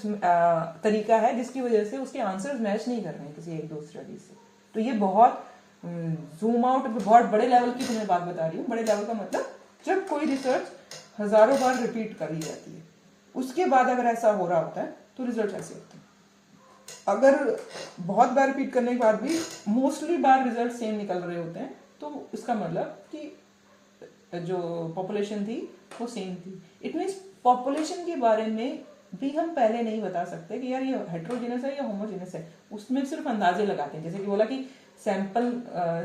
तरीका है जिसकी वजह से उसके आंसर्स मैच नहीं कर रहे हैं किसी एक दूसरे से। तो ये बहुत जूम आउट, बहुत बड़े लेवल की तुम्हें बात बता रही हूँ। बड़े लेवल का मतलब जब कोई रिसर्च हजारों बार रिपीट कर ली जाती है, उसके बाद अगर ऐसा हो रहा होता है तो रिजल्ट ऐसे होते हैं। अगर बहुत बार रिपीट करने के बाद भी मोस्टली बार रिजल्ट सेम निकल रहे होते हैं, तो इसका मतलब कि जो पॉपुलेशन थी वो सेम थी। इट मीन्स पॉपुलेशन के बारे में भी हम पहले नहीं बता सकते कि यार ये हेट्रोजेनस है या होमोजेनस है, उसमें सिर्फ अंदाजे लगाते हैं। जैसे कि बोला कि सैंपल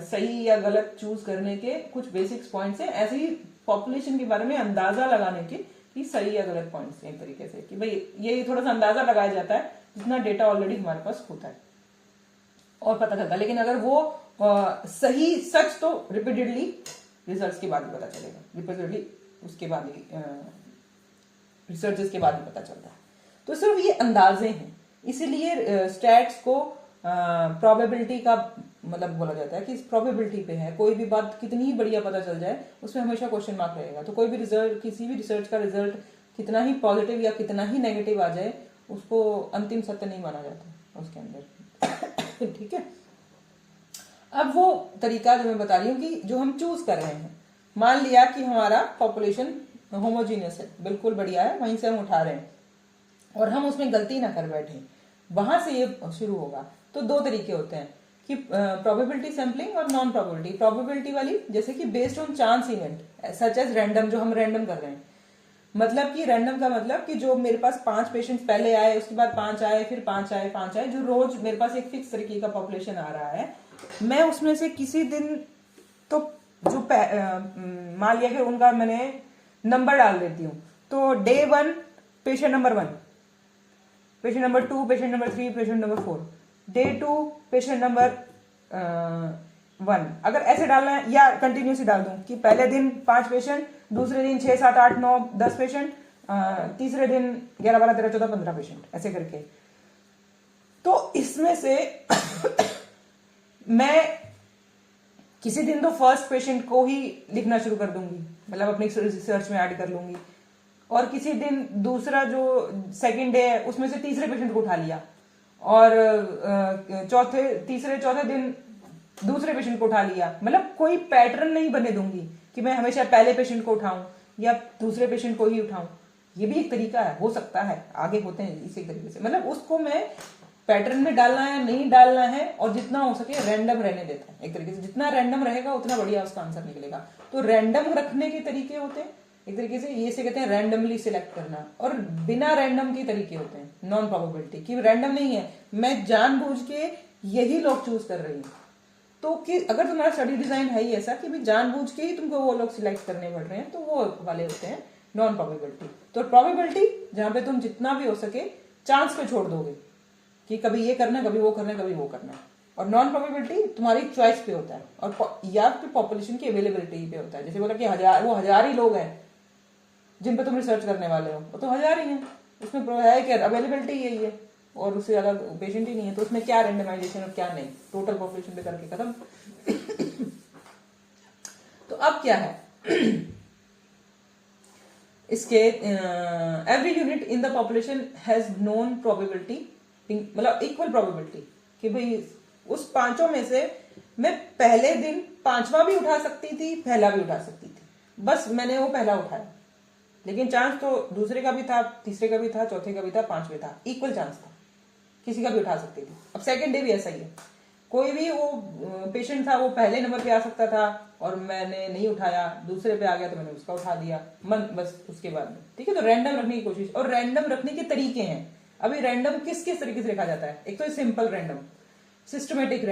सही या गलत चूज करने के कुछ बेसिक्स पॉइंट्स हैं, ऐसे ही पॉपुलेशन के बारे में अंदाजा लगाने के कि सही या गलत पॉइंट्स हैं, एक तरीके से कि भाई ये थोड़ा सा अंदाजा लगाया जाता है जितना डेटा ऑलरेडी हमारे पास होता है और पता चलता है। लेकिन अगर वो सही सच तो रिपीटेडली रिजल्ट्स के बाद ही पता चलेगा, रिपीटेडली उसके बाद ही रिसर्चेस के बाद ही पता चलता है। तो सिर्फ ये अंदाजे हैं, इसीलिए स्टैट्स को प्रोबेबिलिटी का मतलब बोला जाता है कि इस प्रोबेबिलिटी पे है। कोई भी बात कितनी ही बढ़िया पता चल जाए उसमें हमेशा क्वेश्चन मार्क रहेगा। तो कोई भी रिजल्ट, किसी भी रिसर्च का रिजल्ट कितना ही पॉजिटिव या कितना ही नेगेटिव आ जाए, उसको अंतिम सत्य नहीं माना जाता उसके अंदर। ठीक है, अब वो तरीका जो मैं बता रही हूँ कि जो हम चूज कर रहे हैं, मान लिया कि हमारा पॉपुलेशन होमोजीनियस है, बिल्कुल बढ़िया है, वहीं से हम उठा रहे हैं और हम उसमें गलती ना कर बैठे, वहां से ये शुरू होगा। तो दो तरीके होते हैं कि प्रोबेबिलिटी सैम्पलिंग और नॉन प्रोबेबिलिटी। प्रोबेबिलिटी वाली जैसे कि based on chance event, such as random, जो हम रैंडम कर रहे हैं। मतलब कि रैंडम का मतलब कि जो मेरे पास 5 पेशेंट्स पहले आए, उसके बाद 5 आए, फिर 5 आए, 5 आए, जो रोज मेरे पास एक फिक्स तरीके का पॉपुलेशन आ रहा है, मैं उसमें से किसी दिन तो जो मान लिया कि उनका मैंने नंबर डाल देती हूँ, तो day 1 patient number 1, patient number 2, patient number 3, patient number 4, day 2 patient number 1, अगर ऐसे डालना है, या कंटिन्यूसली डाल दूं कि पहले दिन 5 पेशेंट, दूसरे दिन 6, 7, 8, 9, 10 पेशेंट, तीसरे दिन 11, 12, 13, 14, 15 पेशेंट, ऐसे करके। तो इसमें से मैं किसी दिन तो फर्स्ट पेशेंट को ही लिखना शुरू कर दूंगी, मतलब अपनी रिसर्च में ऐड कर लूंगी, और किसी दिन दूसरा जो सेकंड डे है उसमें से तीसरे पेशेंट को उठा लिया, और तीसरे चौथे दिन दूसरे पेशेंट को उठा लिया। मतलब कोई पैटर्न नहीं बने दूंगी कि मैं हमेशा पहले पेशेंट को उठाऊं या दूसरे पेशेंट को ही उठाऊं। ये भी एक तरीका है, हो सकता है, आगे होते हैं इसी तरीके से। मतलब उसको मैं पैटर्न में डालना है नहीं डालना है, और जितना हो सके रैंडम रहने देता है। एक तरीके से जितना रैंडम रहेगा उतना बढ़िया उसका आंसर निकलेगा। तो रैंडम रखने के तरीके होते हैं एक तरीके से, ये से कहते हैं रैंडमली सिलेक्ट करना, और बिना रैंडम के तरीके होते हैं नॉन प्रोबेबिलिटी, कि रैंडम नहीं है, मैं जानबूझ के यही लोग चूज कर रही हूँ। तो कि अगर तुम्हारा स्टडी डिजाइन है ही ऐसा कि भी जानबूझ के ही तुमको वो लोग सिलेक्ट करने पड़ रहे हैं, तो वो वाले होते हैं नॉन प्रोबेबिलिटी। तो प्रोबेबिलिटी जहां पे तुम जितना भी हो सके चांस पे छोड़ दोगे कि कभी ये करना, कभी वो करना, कभी वो करना। और नॉन प्रोबेबिलिटी तुम्हारी चॉइस पे होता है, और या फिर पॉपुलेशन की अवेलेबिलिटी पे होता है। जैसे बोला कि हजार ही लोग हैं जिन पे तुम रिसर्च करने वाले हो, वो तो 1000 ही है, उसमें है कि अवेलेबिलिटी यही है और उससे ज्यादा पेशेंट ही नहीं है, तो उसमें क्या रेंडमाइजेशन और क्या नहीं, टोटल पॉपुलेशन पे करके खत्म। तो अब क्या है इसके, every unit in the population has known probability, मतलब इक्वल प्रोबेबिलिटी, कि भाई उस 5 में से मैं पहले दिन 5वां भी उठा सकती थी, पहला भी उठा सकती थी, बस मैंने वो पहला उठाया, लेकिन चांस तो दूसरे का भी था, तीसरे का भी था, चौथे का भी था, 5वें था, इक्वल चांस था, किसी का भी उठा सकती थी। अब सेकंड डे भी ऐसा ही है, कोई भी वो पेशेंट था वो पहले नंबर पे आ सकता था और मैंने नहीं उठाया, दूसरे पे आ गया तो मैंने उसका उठा दिया, बस उसके बाद में। ठीक है, तो रैंडम रखने की कोशिश, और रैंडम रखने के तरीके हैं। अभी रैंडम किस किस तरीके से रखा जाता है, एक तो सिंपल रैंडम, सिस्टमेटिक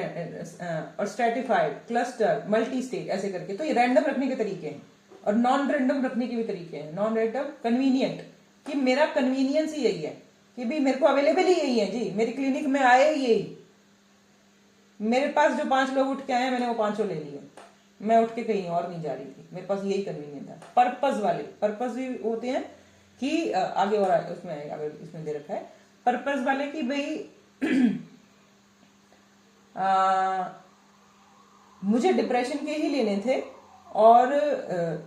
और स्ट्रेटिफाइड, क्लस्टर, मल्टी स्टेज, ऐसे करके। तो ये रैंडम रखने के तरीके हैं, और नॉन रैंडम रखने के भी तरीके हैं। नॉन रैंडम कन्वीनियंट, कि मेरा कन्वीनियंस ही यही है कि भाई मेरे को अवेलेबल ही यही है जी, मेरी क्लिनिक में आए यही, मेरे पास जो 5 लोग उठ के आए मैंने वो 5 ले लिए, मैं उठ के कहीं और नहीं जा रही थी, मेरे पास यही कन्वीनियंट था। पर्पस वाले, पर्पस भी होते हैं कि आगे और उसमें अगर इसमें दे रखा है पर्पस वाले कि भाई मुझे डिप्रेशन के ही लेने थे और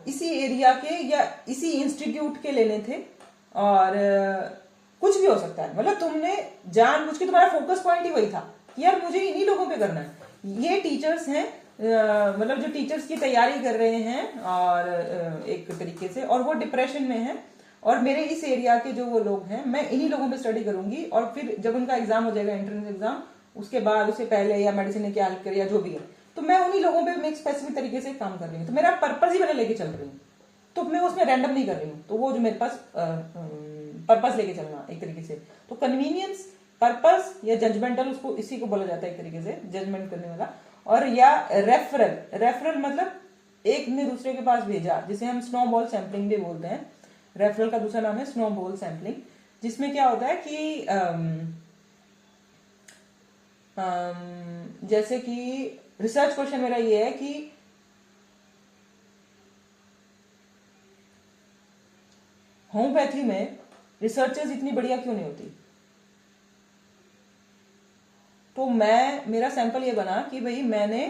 इसी एरिया के या इसी इंस्टीट्यूट के लेने थे और कुछ भी हो सकता है, मतलब तुमने जानबूझ के तुम्हारा फोकस पॉइंट ही वही था कि यार मुझे इन्हीं लोगों पे करना है। ये टीचर्स हैं, मतलब जो टीचर्स की तैयारी कर रहे हैं और एक तरीके से, और वो डिप्रेशन में हैं और मेरे इस एरिया के जो वो लोग हैं मैं इन्हीं लोगों पे स्टडी करूंगी और फिर जब उनका एग्जाम हो जाएगा एंट्रेंस एग्जाम, उसके बाद उससे पहले या मेडिसिन ने क्या हेल्प करी या जो भी है, तो मैं उन्हीं लोगों पे मैं स्पेसिफिक तरीके से काम कर रही हूँ। तो मेरा पर्पज ही मैंने लेके चल रही हूँ, तो मैं उसमें रैंडम नहीं कर रही हूँ। तो वो जो मेरे पास पर्पस लेके चलना एक तरीके से, तो कन्वीनियंस, पर्पस या जजमेंटल, उसको इसी को बोला जाता है एक तरीके से, जजमेंट करने वाला। और या रेफरल, रेफरल मतलब एक ने दूसरे के पास भेजा, जिसे हम स्नोबॉल सैम्पलिंग भी बोलते हैं। रेफरल का दूसरा नाम है स्नोबॉल सैम्पलिंग, जिसमें क्या होता है कि जैसे कि रिसर्च क्वेश्चन मेरा ये है कि होम्योपैथी में रिसर्चर्स इतनी बढ़िया क्यों नहीं होती। तो मेरा सैंपल ये बना कि भाई मैंने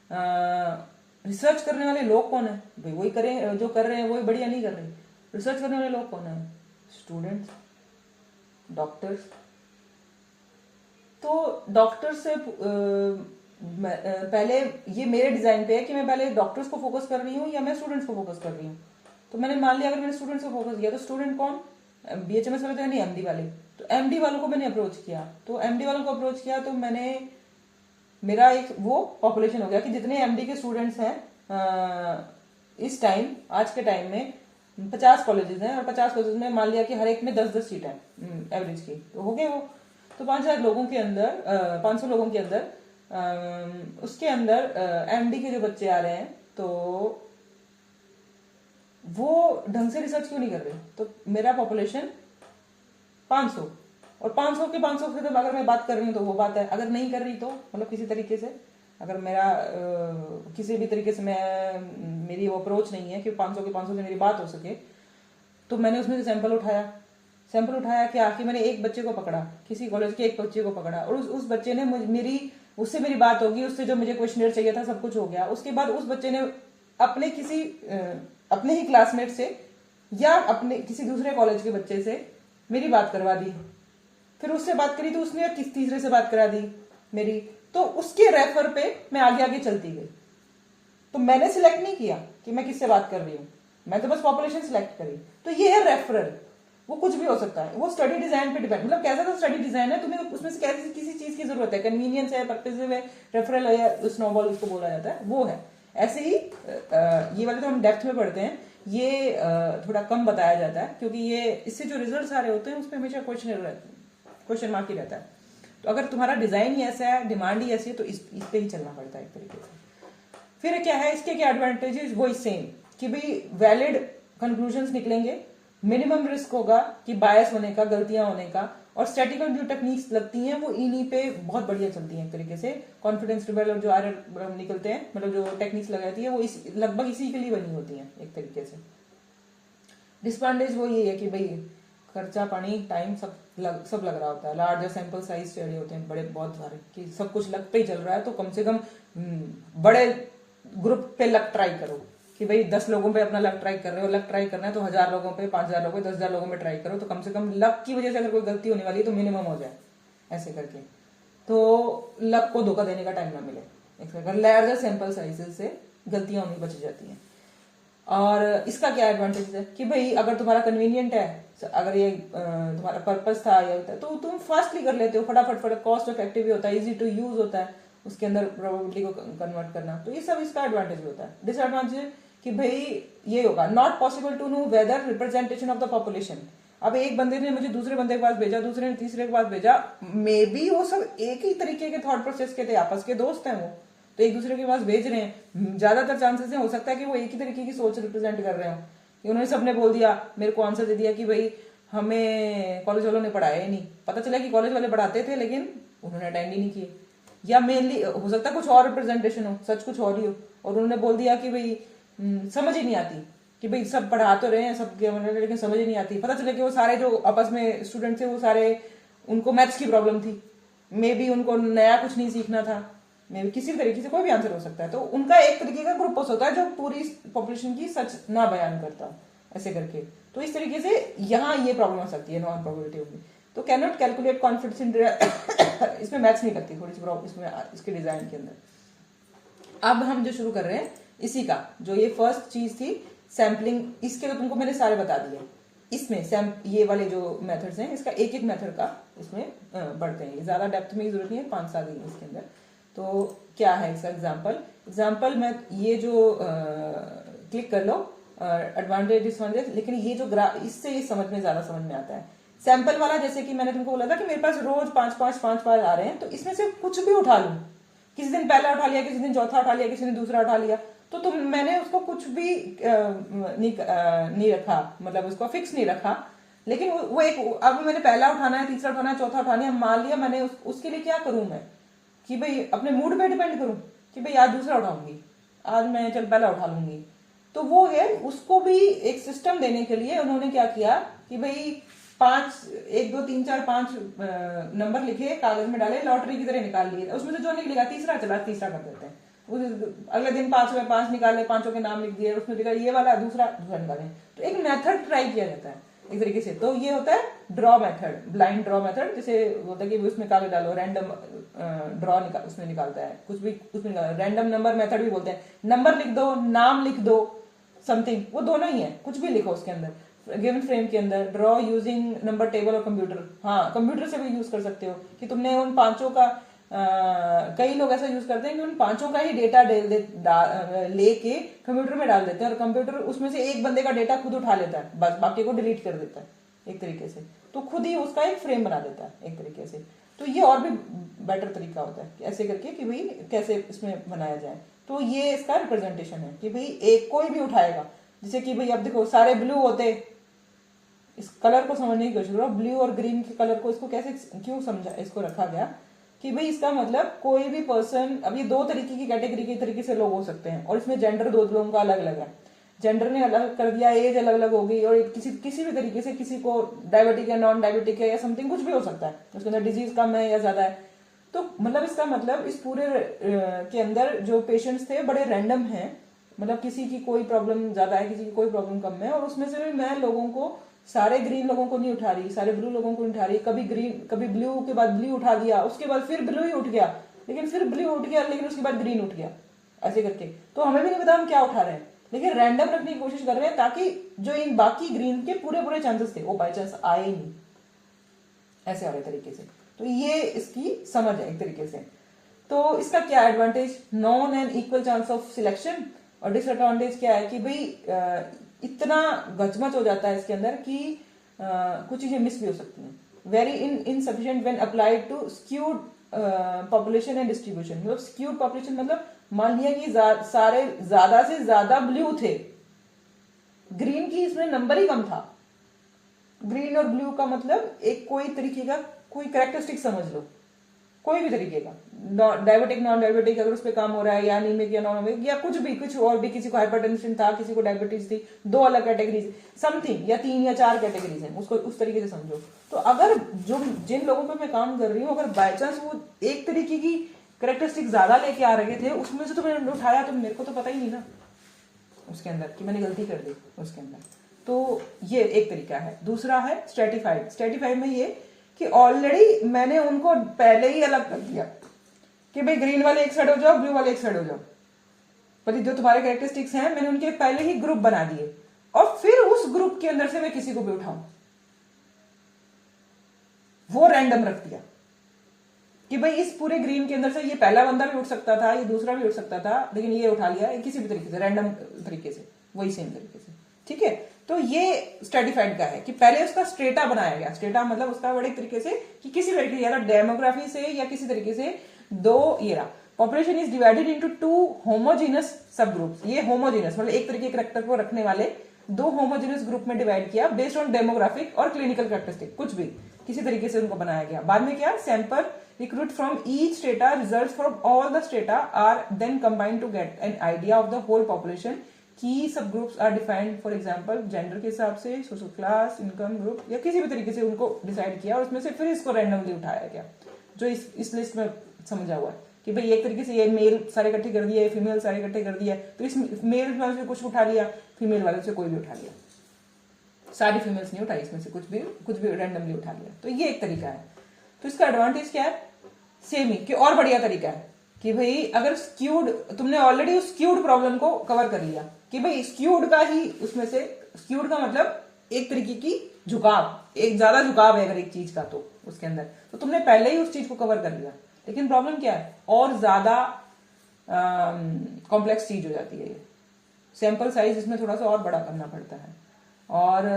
रिसर्च करने वाले लोग कौन है, भाई वही करें जो कर रहे हैं वही बढ़िया नहीं कर रहे। रिसर्च करने वाले लोग कौन है, स्टूडेंट्स, डॉक्टर्स। तो डॉक्टर्स से पहले ये मेरे डिजाइन पे है कि मैं पहले डॉक्टर्स को फोकस कर रही हूँ या मैं स्टूडेंट्स को फोकस कर रही हूँ। तो मैंने मान लिया अगर मैंने स्टूडेंट्स को फोकस किया तो स्टूडेंट कौन, बीएचएमएस वाले तो है नहीं, एमडी वाले। तो एमडी वालों को मैंने अप्रोच किया, तो एमडी वालों को अप्रोच किया तो मैंने मेरा एक वो पॉपुलेशन हो गया कि जितने एमडी के स्टूडेंट्स हैं इस टाइम, आज के टाइम में 50 कॉलेजेस हैं और 50 कॉलेजेस में मान लिया कि हर एक में 10-10 सीट है एवरेज की, तो हो गए वो। तो 5000 लोगों के अंदर 500 लोगों के अंदर उसके अंदर एमडी के जो बच्चे आ रहे हैं तो वो ढंग से रिसर्च क्यों नहीं कर रहे। तो मेरा पॉपुलेशन 500 और 500 के 500 से तो अगर मैं बात कर रही हूँ तो वो बात है, अगर नहीं कर रही तो मतलब किसी तरीके से अगर मेरा किसी भी तरीके से मेरी वो अप्रोच नहीं है कि 500 के 500 से मेरी बात हो सके, तो मैंने उसमें से सैंपल उठाया क्या कि मैंने एक बच्चे को पकड़ा, किसी कॉलेज के एक बच्चे को पकड़ा और उस बच्चे ने उससे मेरी बात होगी, उससे जो मुझे क्वेश्चनर चाहिए था सब कुछ हो गया। उसके बाद उस बच्चे ने अपने ही क्लासमेट से या अपने किसी दूसरे कॉलेज के बच्चे से मेरी बात करवा दी, फिर उससे बात करी तो उसने किस तीसरे से बात करा दी मेरी, तो उसके रेफर पे मैं आगे आगे चलती गई। तो मैंने सिलेक्ट नहीं किया कि मैं किससे बात कर रही हूँ, मैं तो बस पॉपुलेशन सिलेक्ट करी। तो ये है रेफरल, वो कुछ भी हो सकता है, वो स्टडी डिजाइन पे डिपेंड, मतलब कैसा तो स्टडी डिजाइन है, तुम्हें उसमें से कैसी किसी चीज की जरूरत है, कन्वीनियंस है, पर्पसिव है, रेफरल है या स्नोबॉल उसको बोला जाता है, वो है। ऐसे ही ये वाले तो हम डेप्थ में पढ़ते हैं, ये थोड़ा कम बताया जाता है क्योंकि ये इससे जो रिजल्ट्स आ रहे होते हैं उसमें हमेशा क्वेश्चन मार्क ही रहता है। तो अगर तुम्हारा डिजाइन ही ऐसा है, डिमांड ही ऐसी है, तो इस पे ही चलना पड़ता है एक तरीके से। फिर क्या है, इसके क्या एडवांटेजेस, वो सेम कि भाई वैलिड कंक्लूजन्स निकलेंगे, मिनिमम रिस्क होगा कि बायस होने का, गलतियां होने का, और स्टैटिकल जो टेक्निक्स लगती हैं वो इन्हीं पे बहुत बढ़िया चलती हैं एक तरीके से। कॉन्फिडेंस लेवल और जो एरर निकलते हैं, मतलब जो टेक्निक्स लगाती है वो लगभग इसी के लिए बनी होती हैं एक तरीके से। डिसएडवांटेज वो ये है कि भाई खर्चा पानी टाइम सब लग रहा होता है, लार्जर सैंपल साइज स्टडी होते हैं बड़े बहुत सारे कि सब कुछ लग पे ही चल रहा है, तो कम से कम बड़े ग्रुप पे लग ट्राई करो कि भाई 10 लोगों पे अपना लक ट्राई कर रहे हो, लक ट्राई करना है तो 1000 लोगों पे, 5000 लोगों पे, 10,000 लोगों पे ट्राई करो, तो कम से कम लक की वजह से अगर कोई गलती होने वाली है तो मिनिमम हो जाए ऐसे करके, तो लक को धोखा देने का टाइम ना मिले। लार्जर सैंपल साइजेस से गलतियां होनी बच जाती हैं। और इसका क्या एडवांटेज है कि भाई अगर तुम्हारा कन्वीनियंट है, अगर ये तुम्हारा पर्पस था या तो तुम फास्टली कर लेते हो, फटाफट, कॉस्ट इफेक्टिव भी होता है, इजी टू यूज होता है उसके अंदर प्रोबेबिलिटी को कन्वर्ट करना, तो ये सब इसका एडवांटेज होता है। डिसएडवांटेज कि भाई ये होगा, not possible to know whether representation of the population. अब एक बंदे ने मुझे दूसरे बंदे के पास भेजा, दूसरे ने तीसरे के पास भेजा, मे बी वो सब एक ही तरीके के थॉट प्रोसेस के थे, आपस के दोस्त हैं वो, तो एक दूसरे के पास भेज रहे हैं, ज्यादातर चांसेस है हो सकता है कि वो एक ही तरीके की सोच रिप्रेजेंट कर रहे हो, कि उन्होंने सबने बोल दिया, मेरे को आंसर दे दिया कि भाई हमें कॉलेज वालों ने पढ़ाया ही नहीं, पता चला कि कॉलेज वाले पढ़ाते थे लेकिन उन्होंने अटेंड ही नहीं किए, या मेनली हो सकता है कुछ और रिप्रेजेंटेशन हो, सच कुछ और ही हो, और उन्होंने बोल दिया कि भाई समझ ही नहीं आती, कि भाई सब पढ़ा तो रहे हैं सब, लेकिन समझ ही नहीं आती। पता चले कि वो सारे जो आपस में स्टूडेंट थे वो सारे, उनको मैथ्स की प्रॉब्लम थी, मे बी उनको नया कुछ नहीं सीखना था, मे बी किसी भी तरीके से कोई भी आंसर हो सकता है। तो उनका एक तरीके का ग्रुप होता है जो पूरी पॉपुलेशन की सच ना बयान करता, ऐसे करके। तो इस तरीके से यहाँ ये प्रॉब्लम हो सकती है नॉन प्रोबेबिलिटी में। तो can not calculate confidence in इसमें मैथ्स नहीं लगती थोड़ी सी प्रॉब्लम इसमें, इसके डिजाइन के अंदर। अब हम जो शुरू कर रहे हैं इसी का, जो ये फर्स्ट चीज थी सैम्पलिंग, इसके तो तुमको मैंने सारे बता दिए। इसमें ये वाले जो मेथड्स हैं, इसका एक एक मेथड का इसमें बढ़ते हैं, ज्यादा डेप्थ में जरूरत नहीं है, 5 साल ही इसके अंदर। तो क्या है इसका एग्जाम्पल मैं ये जो क्लिक कर लो एडवांटेज डिसएडवांटेज, लेकिन ये जो इससे ये ज्यादा समझ में आता है। सैंपल वाला जैसे कि मैंने तुमको बोला था कि मेरे पास रोज 5 आ रहे हैं, तो इसमें से कुछ भी उठा लूं, किसी दिन पहला उठा लिया, किसी दिन चौथा उठा लिया, किसी दिन दूसरा उठा लिया, तो मैंने उसको कुछ भी नहीं रखा, मतलब उसको फिक्स नहीं रखा। लेकिन वो एक, अब मैंने पहला उठाना है, तीसरा उठाना है, चौथा उठाना है, मान लिया मैंने उसके लिए क्या करूं मैं, कि भाई अपने मूड पे डिपेंड करूं कि भाई आज दूसरा उठाऊंगी, आज मैं चल पहला उठा लूंगी। तो वो है, उसको भी एक सिस्टम देने के लिए उन्होंने क्या किया कि भाई 5 1 2 3 4 5 नंबर लिखे, कागज में डाले, लॉटरी की तरह निकाल लिए, उसमें से जो निकलेगा तीसरा चला, तीसरा कर देते हैं। अगले दिन 5 में 5 निकाले, 5 के नाम लिख दिए, उसमें लिखा ये वाला, दूसरा निकाले। तो एक मेथड ट्राई किया जाता है एक तरीके से। तो ये होता है draw method, blind draw method, जैसे होता है कि उसमें कागज डालो, रैंडम ड्रॉ उसमें निकालता है, कुछ भी उसमें निकालता है। रैंडम नंबर मेथड भी बोलते हैं, नंबर लिख दो, नाम लिख दो, समथिंग, वो दोनों ही है, कुछ भी लिखो उसके अंदर गिवन फ्रेम के अंदर। ड्रॉ यूजिंग नंबर टेबल और कंप्यूटर, हाँ कंप्यूटर से भी यूज कर सकते हो कि तुमने उन 5 का कई लोग ऐसा यूज करते हैं कि उन 5 का ही डेटा लेके कंप्यूटर में डाल देते हैं, और कंप्यूटर उसमें से एक बंदे का डेटा खुद उठा लेता है, बस बाकी को डिलीट कर देता है एक तरीके से। तो खुद ही उसका एक फ्रेम बना देता है एक तरीके से। तो ये और भी बेटर तरीका होता है ऐसे करके कि भाई कैसे इसमें बनाया जाए। तो ये इसका रिप्रेजेंटेशन है कि भाई एक कोई भी उठाएगा, जैसे कि भाई अब देखो सारे ब्लू होते, इस कलर को समझने की कोशिश करो, ब्लू और ग्रीन के कलर को इसको कैसे क्यों समझा, इसको रखा गया कि भाई इसका मतलब कोई भी पर्सन, अब ये 2 तरीके की कैटेगरी के तरीके से लोग हो सकते हैं, और इसमें जेंडर 2 लोगों का अलग अलग है। जेंडर ने अलग कर दिया, एज अलग अलग हो गई, और किसी भी तरीके से किसी को डायबिटिक है, नॉन डायबिटिक है, या समथिंग कुछ भी हो सकता है, उसके अंदर डिजीज कम है या ज्यादा है। तो मतलब इसका मतलब इस पूरे के अंदर जो पेशेंट्स थे बड़े रैंडम हैं, मतलब किसी की कोई प्रॉब्लम ज्यादा है, किसी की कोई प्रॉब्लम कम है, और उसमें से भी मैं लोगों को, सारे ग्रीन लोगों को नहीं उठा रही, सारे ब्लू लोगों को नहीं उठा रही, कभी ग्रीन, कभी ब्लू के बाद ब्लू उठा दिया, उसके बाद फिर ब्लू ही उठ गया, लेकिन फिर ब्लू उठ गया, लेकिन उसके बाद ग्रीन उठ गया, ऐसे करके। तो हमें भी नहीं पता हम क्या उठा रहे हैं, लेकिन रैंडम रखने की कोशिश कर रहे हैं ताकि जो इन बाकी ग्रीन के पूरे चांसेस थे वो बाई चांस आए ही नहीं, ऐसे वाले तरीके से। तो ये इसकी समझ है एक तरीके से। तो इसका क्या advantage, non and equal chance of selection, और डिसएडवांटेज क्या है कि भाई इतना गचमच हो जाता है इसके अंदर कि कुछ चीजें मिस भी हो सकती हैं। Very insufficient when applied to skewed population and distribution. मतलब स्क्यूड पॉपुलेशन मतलब मान लिया कि सारे ज्यादा से ज्यादा ब्लू थे, ग्रीन की इसमें नंबर ही कम था। ग्रीन और ब्लू का मतलब एक कोई तरीके का कोई कैरेक्टरिस्टिक समझ लो, कोई भी तरीके का, डायबिटिक नॉन डायबिटिक अगर उस पर काम हो रहा है, या एनीमिक या नॉन एनीमिक, या कुछ भी, कुछ और भी, किसी को हाइपरटेंशन था, किसी को डायबिटीज थी, 2 अलग कैटेगरीज समथिंग, या 3 या 4 कैटेगरीज हैं, उसको उस तरीके से समझो। तो अगर जो जिन लोगों पे मैं काम कर रही हूँ, अगर बाय चांस वो एक तरीके की कैरेक्टरिस्टिक ज्यादा लेके आ रहे थे, उसमें से तो मैंने उठाया, तो मेरे को तो पता ही नहीं ना उसके अंदर कि मैंने गलती कर दी उसके अंदर। तो ये एक तरीका है। दूसरा है स्ट्रेटिफाइड। स्ट्रेटिफाइड में ये कि ऑलरेडी मैंने उनको पहले ही अलग कर दिया कि भाई ग्रीन वाले एक साइड हो जाओ, ब्लू वाले एक साइड हो जाओ, पर जो तुम्हारे कैरेक्टरिस्टिक्स हैं मैंने उनके पहले ही ग्रुप बना दिए, और फिर उस ग्रुप के अंदर से मैं किसी को भी उठाऊं, वो रैंडम रख दिया कि भाई इस पूरे ग्रीन के अंदर से ये पहला बंदा भी उठ सकता था, ये दूसरा भी उठ सकता था, लेकिन ये उठा लिया किसी भी तरीके से, रैंडम तरीके से, वही सेम तरीके से। ठीक है, तो ये स्ट्रेटिफाइड का है कि पहले उसका स्ट्रेटा बनाया गया। स्ट्रेटा मतलब उसका बड़े तरीके से कि किसी तरीके या डेमोग्राफी से या किसी तरीके से दो ये रहा। Population is divided into 2 homogeneous सब ग्रुप्स। ये होमोजीनस मतलब एक तरीके के कैरेक्टर को रखने वाले 2 होमोजीनस ग्रुप में डिवाइड किया बेस्ड ऑन डेमोग्राफिक और क्लिनिकल कैरेक्टरिस्टिक, कुछ भी किसी तरीके से उनको बनाया गया। बाद में क्या, sample recruit from each strata, results from all the strata are then combined to get an idea of the whole population की सब groups are defined, for example gender के हिसाब से, सोशल क्लास, इनकम ग्रुप, या किसी भी तरीके से उनको डिसाइड किया और उसमें से फिर इसको रैंडमली उठाया गया, जो इस लिस्ट में समझा हुआ है कि भाई एक तरीके से ये मेल सारे इकट्ठे कर दिए, फीमेल सारे इकट्ठे कर दिया, तो इस मेल वाले से कुछ उठा लिया, फीमेल वाले से कोई भी उठा लिया, सारी फीमेल्स नहीं उठाई, इसमें से कुछ भी रैंडमली उठा लिया। तो ये एक तरीका है। तो इसका एडवांटेज क्या है? सेम ही कि और बढ़िया तरीका है कि भाई अगर स्क्यूड, तुमने ऑलरेडी उस स्क्यूड प्रॉब्लम को कवर कर लिया कि भाई स्क्यूड का ही, उसमें से स्क्यूड का मतलब एक तरीके की झुकाव, एक ज्यादा झुकाव है अगर एक चीज का, तो उसके अंदर तो तुमने पहले ही उस चीज को कवर कर लिया। लेकिन प्रॉब्लम क्या है? और ज्यादा कॉम्प्लेक्स चीज हो जाती है ये। सैंपल साइज इसमें थोड़ा सा और बड़ा करना पड़ता है, और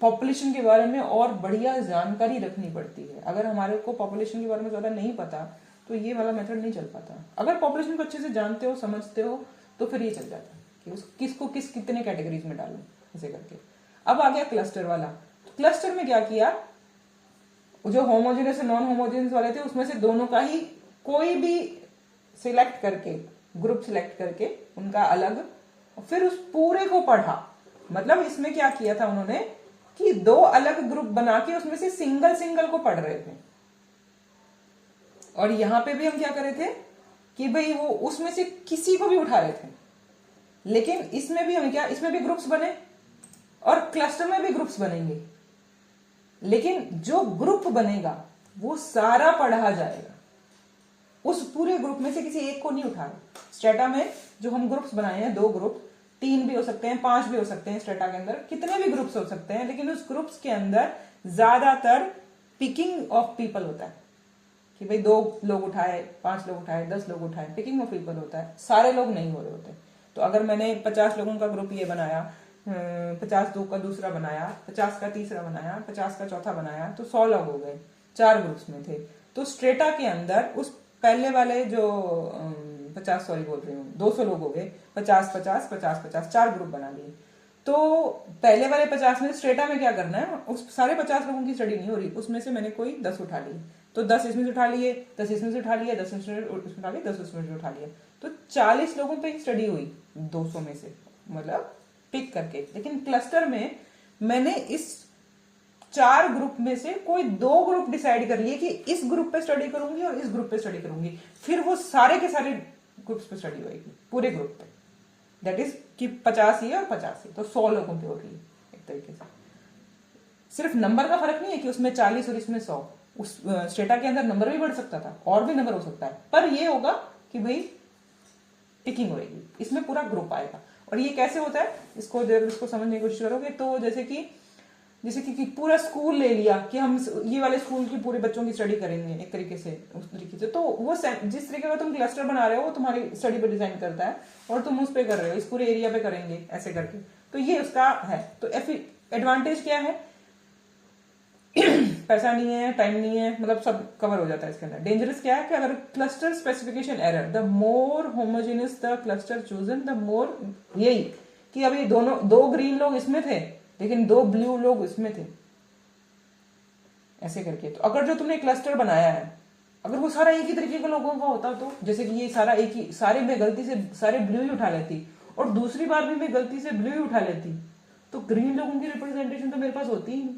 पॉपुलेशन के बारे में और बढ़िया जानकारी रखनी पड़ती है। अगर हमारे को पॉपुलेशन के बारे में ज्यादा नहीं पता तो ये वाला मेथड नहीं चल पाता। अगर पॉपुलेशन को अच्छे से जानते हो, समझते हो, तो फिर ये चल जाता है कि किसको कितने कैटेगरीज में डालूं, ऐसे करके। अब आ गया क्लस्टर वाला। तो क्लस्टर में क्या किया, जो होमोजेनियस और नॉन होमोजेनियस वाले थे उसमें से दोनों का ही कोई भी सिलेक्ट करके, ग्रुप सिलेक्ट करके उनका अलग, फिर उस पूरे को पढ़ा। मतलब इसमें क्या किया था उन्होंने कि दो अलग ग्रुप बना के उसमें से सिंगल को पढ़ रहे थे। और यहां पे भी हम क्या कर रहे थे कि भाई वो उसमें से किसी को भी उठा रहे थे। लेकिन इसमें भी हम क्या, इसमें भी ग्रुप्स बने और क्लस्टर में भी ग्रुप्स बनेंगे, लेकिन जो ग्रुप बनेगा वो सारा पढ़ा जाएगा। उस पूरे ग्रुप में से किसी एक को नहीं उठा रहे। स्ट्रेटा में जो हम ग्रुप्स बनाए हैं, 2 ग्रुप, 3 भी हो सकते हैं, 5 भी हो सकते हैं, स्ट्रेटा के अंदर कितने भी ग्रुप्स हो सकते हैं, लेकिन उस ग्रुप्स के अंदर ज्यादातर पिकिंग ऑफ पीपल होता है कि भाई 2 लोग उठाए, 5 लोग उठाए, 10 लोग उठाए, पिकिंग ऑफ पीपल होता है। सारे लोग नहीं हो रहे होते। तो अगर मैंने 50 लोगों का ग्रुप ये बनाया, 50 2 का दूसरा बनाया, 50 का तीसरा बनाया, 50 का चौथा बनाया, तो 100 लोग हो गए, 4 ग्रुप्स में थे। तो स्ट्रेटा के अंदर उस पहले वाले जो 50 सॉरी बोल रही हूँ 200 लोग हो गए, 50 50 50 50, 4 ग्रुप बना लिए। तो पहले वाले 50 में स्ट्रेटा में क्या करना है, उस सारे 50 लोगों की स्टडी नहीं हो रही, उसमें से मैंने कोई 10 उठा लिए, तो 10 इसमें से उठा लिए, 10 इसमें से उठा लिए, 10 इसमें से उठा लिए, 10 उसमें से उठा लिए, तो 40 लोगों पे स्टडी हुई 200 में से, मतलब पिक करके। लेकिन क्लस्टर में मैंने इस 4 ग्रुप में से कोई 2 ग्रुप डिसाइड कर लिए कि इस ग्रुप पे स्टडी करूंगी और इस ग्रुप पे स्टडी करूंगी, फिर वो सारे के सारे ग्रुप्स पे स्टडी होगी, पूरे ग्रुप पे। दैट इज कि 50 ही और 50 ही, तो 100 लोगों पे हो रही है एक तरीके से। सिर्फ नंबर का फर्क नहीं है कि उसमें 40 और इसमें 100, उस स्ट्रेटा के अंदर नंबर भी बढ़ सकता था और भी नंबर हो सकता है, पर ये होगा कि भाई पिकिंग होगी, इसमें पूरा ग्रुप आएगा। और ये कैसे होता है, इसको समझने की कोशिश करोगे तो जैसे कि पूरा स्कूल ले लिया कि हम ये वाले स्कूल के पूरे बच्चों की स्टडी करेंगे एक तरीके से, उस तरीके से। तो वो जिस तरीके का तुम क्लस्टर बना रहे हो वो तुम्हारी स्टडी पे डिजाइन करता है और तुम उस पे कर रहे हो, इस पूरे एरिया पे करेंगे ऐसे करके। तो ये उसका है। तो एडवांटेज क्या है, पैसा नहीं है, टाइम नहीं है, मतलब सब कवर हो जाता है इसके अंदर। डेंजरस क्या है कि अगर cluster specification error, the more homogeneous the cluster chosen the more, यही कि अभी दोनों 2 ग्रीन लोग इसमें थे लेकिन 2 ब्लू लोग इसमें थे, ऐसे करके। तो अगर जो तुमने क्लस्टर बनाया है, अगर वो सारा एक ही तरीके के लोगों का होता, तो जैसे कि ये सारा एक ही, सारे में गलती से सारे ब्लू ही उठा लेती और दूसरी बार भी मैं गलती से ब्लू ही उठा लेती, तो ग्रीन लोगों की रिप्रेजेंटेशन तो मेरे पास होती ही नहीं।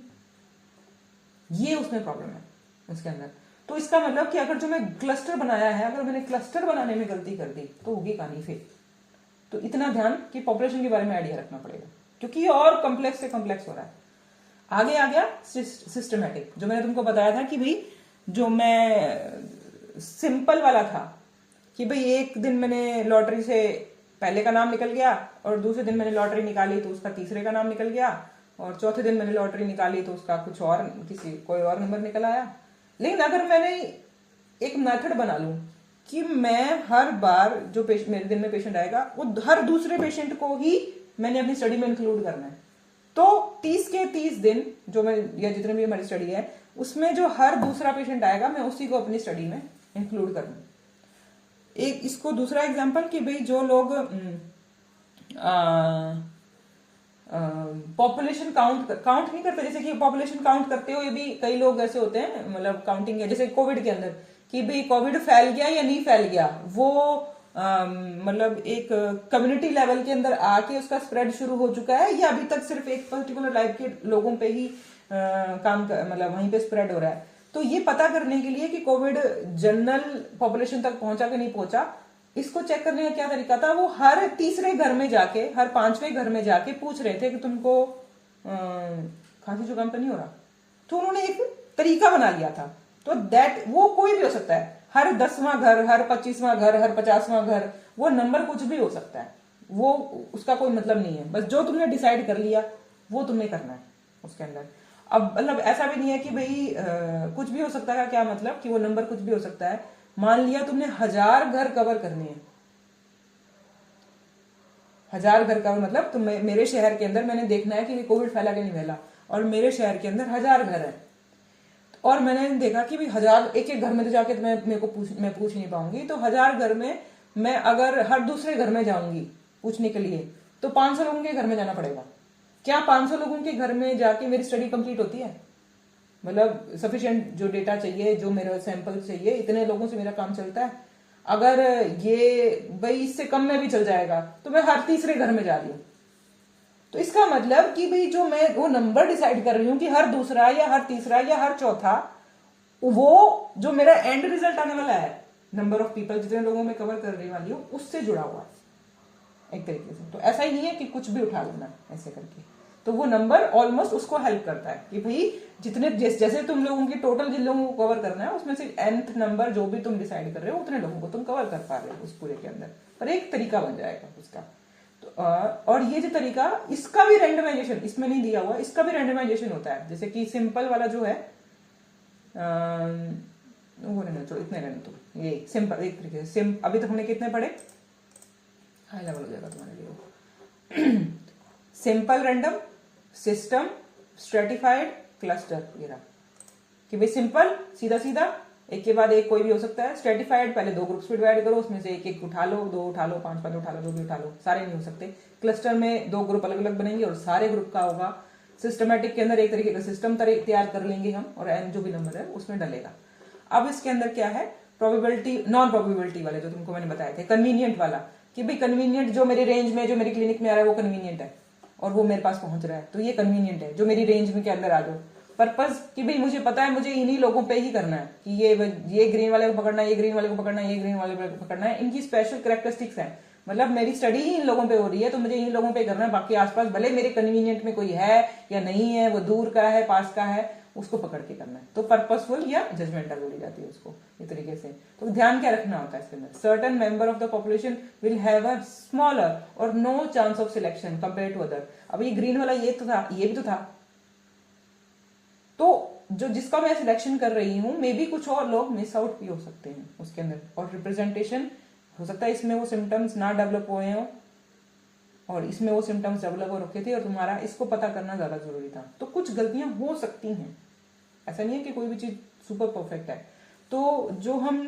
ये उसमें प्रॉब्लम है उसके अंदर। तो इसका मतलब कि अगर जो मैं क्लस्टर बनाया है, अगर मैंने क्लस्टर बनाने में गलती कर दी तो होगी कहानी फेल। तो इतना ध्यान कि पॉपुलेशन के बारे में आइडिया रखना पड़ेगा, क्योंकि ये और कॉम्प्लेक्स से कॉम्प्लेक्स हो रहा है। आगे आ गया सिस्टमैटिक, जो मैंने तुमको बताया था कि भाई जो मैं सिंपल वाला था कि भाई एक दिन मैंने लॉटरी से पहले का नाम निकल गया और दूसरे दिन मैंने लॉटरी निकाली तो उसका तीसरे का नाम निकल गया और चौथे दिन मैंने लॉटरी निकाली तो उसका कुछ और कोई और नंबर निकल आया। लेकिन अगर मैंने एक मेथड बना लूं कि मैं हर बार जो मेरे दिन में पेशेंट आएगा वो हर दूसरे पेशेंट को ही मैंने अपनी स्टडी में इंक्लूड करना है, तो 30 के 30 दिन जो मैं, या जितने भी हमारी स्टडी है उसमें जो हर दूसरा पेशेंट आएगा मैं उसी को अपनी स्टडी में इंक्लूड कर लूं। एक इसको दूसरा एग्जांपल कि भाई जो लोग पॉपुलेशन काउंट नहीं करते, जैसे कि पॉपुलेशन काउंट करते हो, ये भी कई लोग ऐसे होते हैं, मतलब काउंटिंग है, जैसे कोविड के अंदर कि भाई कोविड फैल गया या नहीं फैल गया, वो मतलब एक कम्युनिटी लेवल के अंदर आके उसका स्प्रेड शुरू हो चुका है, या अभी तक सिर्फ एक पर्टिकुलर लाइफ के लोगों पे ही मतलब वहीं पे स्प्रेड हो रहा है। तो ये पता करने के लिए कि कोविड जनरल पॉपुलेशन तक पहुंचा कि नहीं पहुंचा, इसको चेक करने का क्या तरीका था, वो हर तीसरे घर में जाके, हर पांचवें घर में जाके पूछ रहे थे कि तुमको खांसी जुकाम तो नहीं हो रहा। तो उन्होंने एक तरीका बना लिया था। तो दैट वो कोई भी हो सकता है, हर 10वां घर, हर 25वां घर, हर 50वां घर, वो नंबर कुछ भी हो सकता है, वो उसका कोई मतलब नहीं है। बस जो तुमने डिसाइड कर लिया वो तुम्हें करना है उसके अंदर। अब मतलब ऐसा भी नहीं है कि भाई कुछ भी हो सकता है, क्या मतलब कि वो नंबर कुछ भी हो सकता है। मान लिया तुमने 1000 घर कवर करने हैं, 1000 घर कवर मतलब तुम मेरे शहर के अंदर मैंने देखना है कि कोविड फैला कि नहीं फैला, और मेरे शहर के अंदर 1000 घर है, और मैंने देखा कि भाई 1000 एक एक घर में तो जाके तो मैं पूछ नहीं पाऊंगी। तो 1000 घर में मैं अगर हर दूसरे घर में जाऊंगी पूछने के लिए, तो 500 लोगों के घर में जाना पड़ेगा। क्या 500 लोगों के घर में जाके मेरी स्टडी कंप्लीट होती है? मतलब सफिशिएंट जो डेटा चाहिए, जो मेरा सैंपल चाहिए, इतने लोगों से मेरा काम चलता है? अगर ये भाई इससे कम में भी चल जाएगा तो मैं हर तीसरे घर में जा रही हूँ। तो इसका मतलब कि भाई जो मैं वो नंबर डिसाइड कर रही हूँ कि हर दूसरा या हर तीसरा या हर चौथा, वो जो मेरा एंड रिजल्ट आने वाला है, नंबर ऑफ पीपल जितने लोगों में कवर कर रही वाली हूँ, उससे जुड़ा हुआ है एक तरीके से। तो ऐसा ही नहीं है कि कुछ भी उठा लेना ऐसे करके। तो वो नंबर ऑलमोस्ट उसको हेल्प करता है कि भाई जितने जैसे तुम लोगों की टोटल जिन लोगों को कवर करना है उसमें से nth नंबर जो भी तुम डिसाइड कर रहे हो उतने लोगों को तुम कवर कर पा रहे हो उस पूरे के अंदर। पर एक तरीका बन जाएगा उसका। तो और ये जो तरीका, इसका भी रैंडमाइजेशन इसमें नहीं दिया हुआ, इसका भी रैंडमाइजेशन होता है। जैसे कि सिंपल वाला जो है वो रहने दो, इतने रहने दो। ये सिंपल एक तरीके से अभी तक हमने कितने पढ़े, हाई लेवल हो जाएगा तुम्हारे लिए। Simple random, system, stratified, cluster. ये रहा कि भाई सिंपल सीधा सीधा एक के बाद एक कोई भी हो सकता है। स्ट्रेटिफाइड पहले 2 ग्रुप्स में डिवाइड करो, उसमें से एक एक उठा लो, 2 उठा लो, 5 5 उठा लो, जो भी उठा लो, सारे नहीं हो सकते। क्लस्टर में 2 ग्रुप अलग अलग बनेंगे और सारे ग्रुप का होगा। सिस्टमैटिक के अंदर एक तरीके का सिस्टम तैयार कर लेंगे हम, और एन जो भी नंबर है उसमें डलेगा। अब इसके अंदर क्या है, प्रोबेबिलिटी, नॉन प्रोबेबिलिटी वाले जो तुमको मैंने बताए थे, कन्वीनियंट वाला कि भाई कन्वीनियंट जो मेरे रेंज में, जो मेरी क्लिनिक में आ रहा है वो कन्वीनियंट है और वो मेरे पास पहुंच रहा है, तो ये कन्वीनियंट है जो मेरी रेंज में के अंदर आ जाओ। पर्पज कि भाई मुझे पता है मुझे इन्हीं लोगों पे ही करना है कि ये ग्रीन वाले को पकड़ना है, ये ग्रीन वाले को पकड़ना है, ये ग्रीन वाले को पकड़ना है। इनकी स्पेशल कैरेक्टरिस्टिक्स है, मतलब मेरी स्टडी ही इन लोगों पे हो रही है तो मुझे इन लोगों पे करना है। बाकी आसपास भले मेरे कन्वीनियंट में कोई है या नहीं है, वो दूर का है पास का है, उसको पकड़ के करना है। तो पर्पसफुल या जजमेंटल बोली जाती है उसको इस तरीके से। तो ध्यान क्या रखना होता है इसके अंदर, certain member of the population will have a smaller और no chance of selection compare to other. अब ये ग्रीन वाला ये तो था, ये भी तो था, तो जो जिसका मैं सिलेक्शन कर रही हूं मे बी कुछ और लोग मिस आउट भी हो सकते हैं उसके अंदर, और रिप्रेजेंटेशन हो सकता है इसमें वो सिम्टम्स ना डेवलप हुए हो और इसमें वो सिम्टम्स डेवलप हो रखे थे, और तुम्हारा इसको पता करना ज्यादा जरूरी था। तो कुछ गलतियां हो सकती हैं, ऐसा नहीं है कि कोई भी चीज सुपर परफेक्ट है। तो जो हम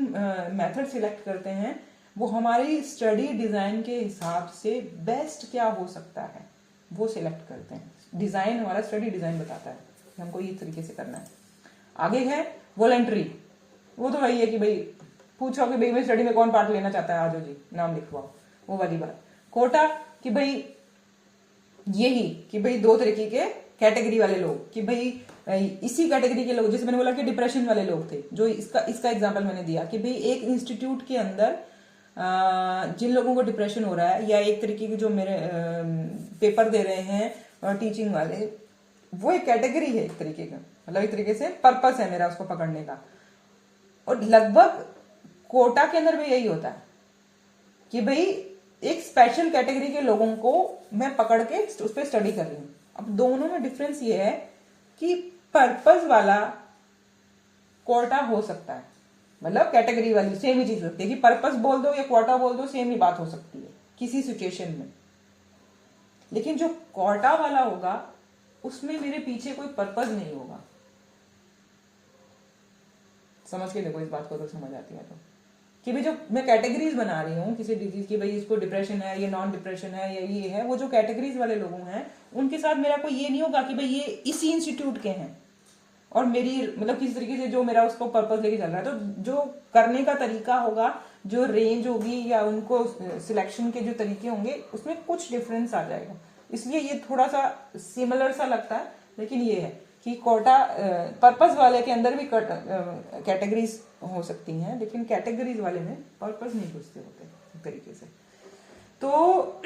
मेथड सिलेक्ट करते हैं वो हमारी स्टडी डिजाइन के हिसाब से बेस्ट क्या हो सकता है वो सिलेक्ट करते हैं। डिजाइन हमारा स्टडी डिजाइन बताता है कि हमको इस तरीके से करना है। आगे है वॉलंटरी, वो तो वही है कि भाई पूछो कि भाई स्टडी में कौन पार्ट लेना चाहता है, आजो जी नाम लिखवाओ, वो वाली बात। कोटा कि भाई यही कि भाई 2 तरीके के कैटेगरी वाले लोग, कि भाई इसी कैटेगरी के लोग, जैसे मैंने बोला कि डिप्रेशन वाले लोग थे, जो इसका एग्जांपल मैंने दिया कि भाई एक इंस्टीट्यूट के अंदर जिन लोगों को डिप्रेशन हो रहा है, या एक तरीके के जो मेरे पेपर दे रहे हैं टीचिंग वाले, वो एक कैटेगरी है एक तरीके का, मतलब एक तरीके से पर्पस है मेरा उसको पकड़ने का। और लगभग कोटा के अंदर भी यही होता है कि भाई एक स्पेशल कैटेगरी के लोगों को मैं पकड़ के उस पर स्टडी कर रही हूं। अब दोनों में डिफरेंस ये है कि पर्पस वाला कोटा हो सकता है, मतलब कैटेगरी वाली सेम ही चीज होती है कि पर्पस बोल दो या क्वार्टा बोल दो, सेम ही बात हो सकती है किसी सिचुएशन में। लेकिन जो क्वार्टा वाला होगा उसमें मेरे पीछे कोई पर्पस नहीं होगा। समझ के देखो इस बात को, तो समझ आती है तो कि भाई जो मैं कैटेगरीज बना रही हूँ किसी डिजीज की, भाई इसको डिप्रेशन है, ये नॉन डिप्रेशन है, या ये है, वो जो कैटेगरीज वाले लोग हैं उनके साथ मेरा कोई ये नहीं होगा कि भाई ये इसी इंस्टीट्यूट के हैं और मेरी मतलब किसी तरीके से जो मेरा उसको पर्पस लेके चल रहा है। तो जो करने का तरीका होगा जो रेंज होगी या उनको सिलेक्शन के जो तरीके होंगे उसमें कुछ डिफरेंस आ जाएगा। इसलिए ये थोड़ा सा सिमिलर सा लगता है, लेकिन ये है कि कोटा पर्पस वाले के अंदर भी कैटेगरीज हो सकती हैं, लेकिन कैटेगरीज वाले में पर्पस नहीं पूछते होते एक तरीके से। तो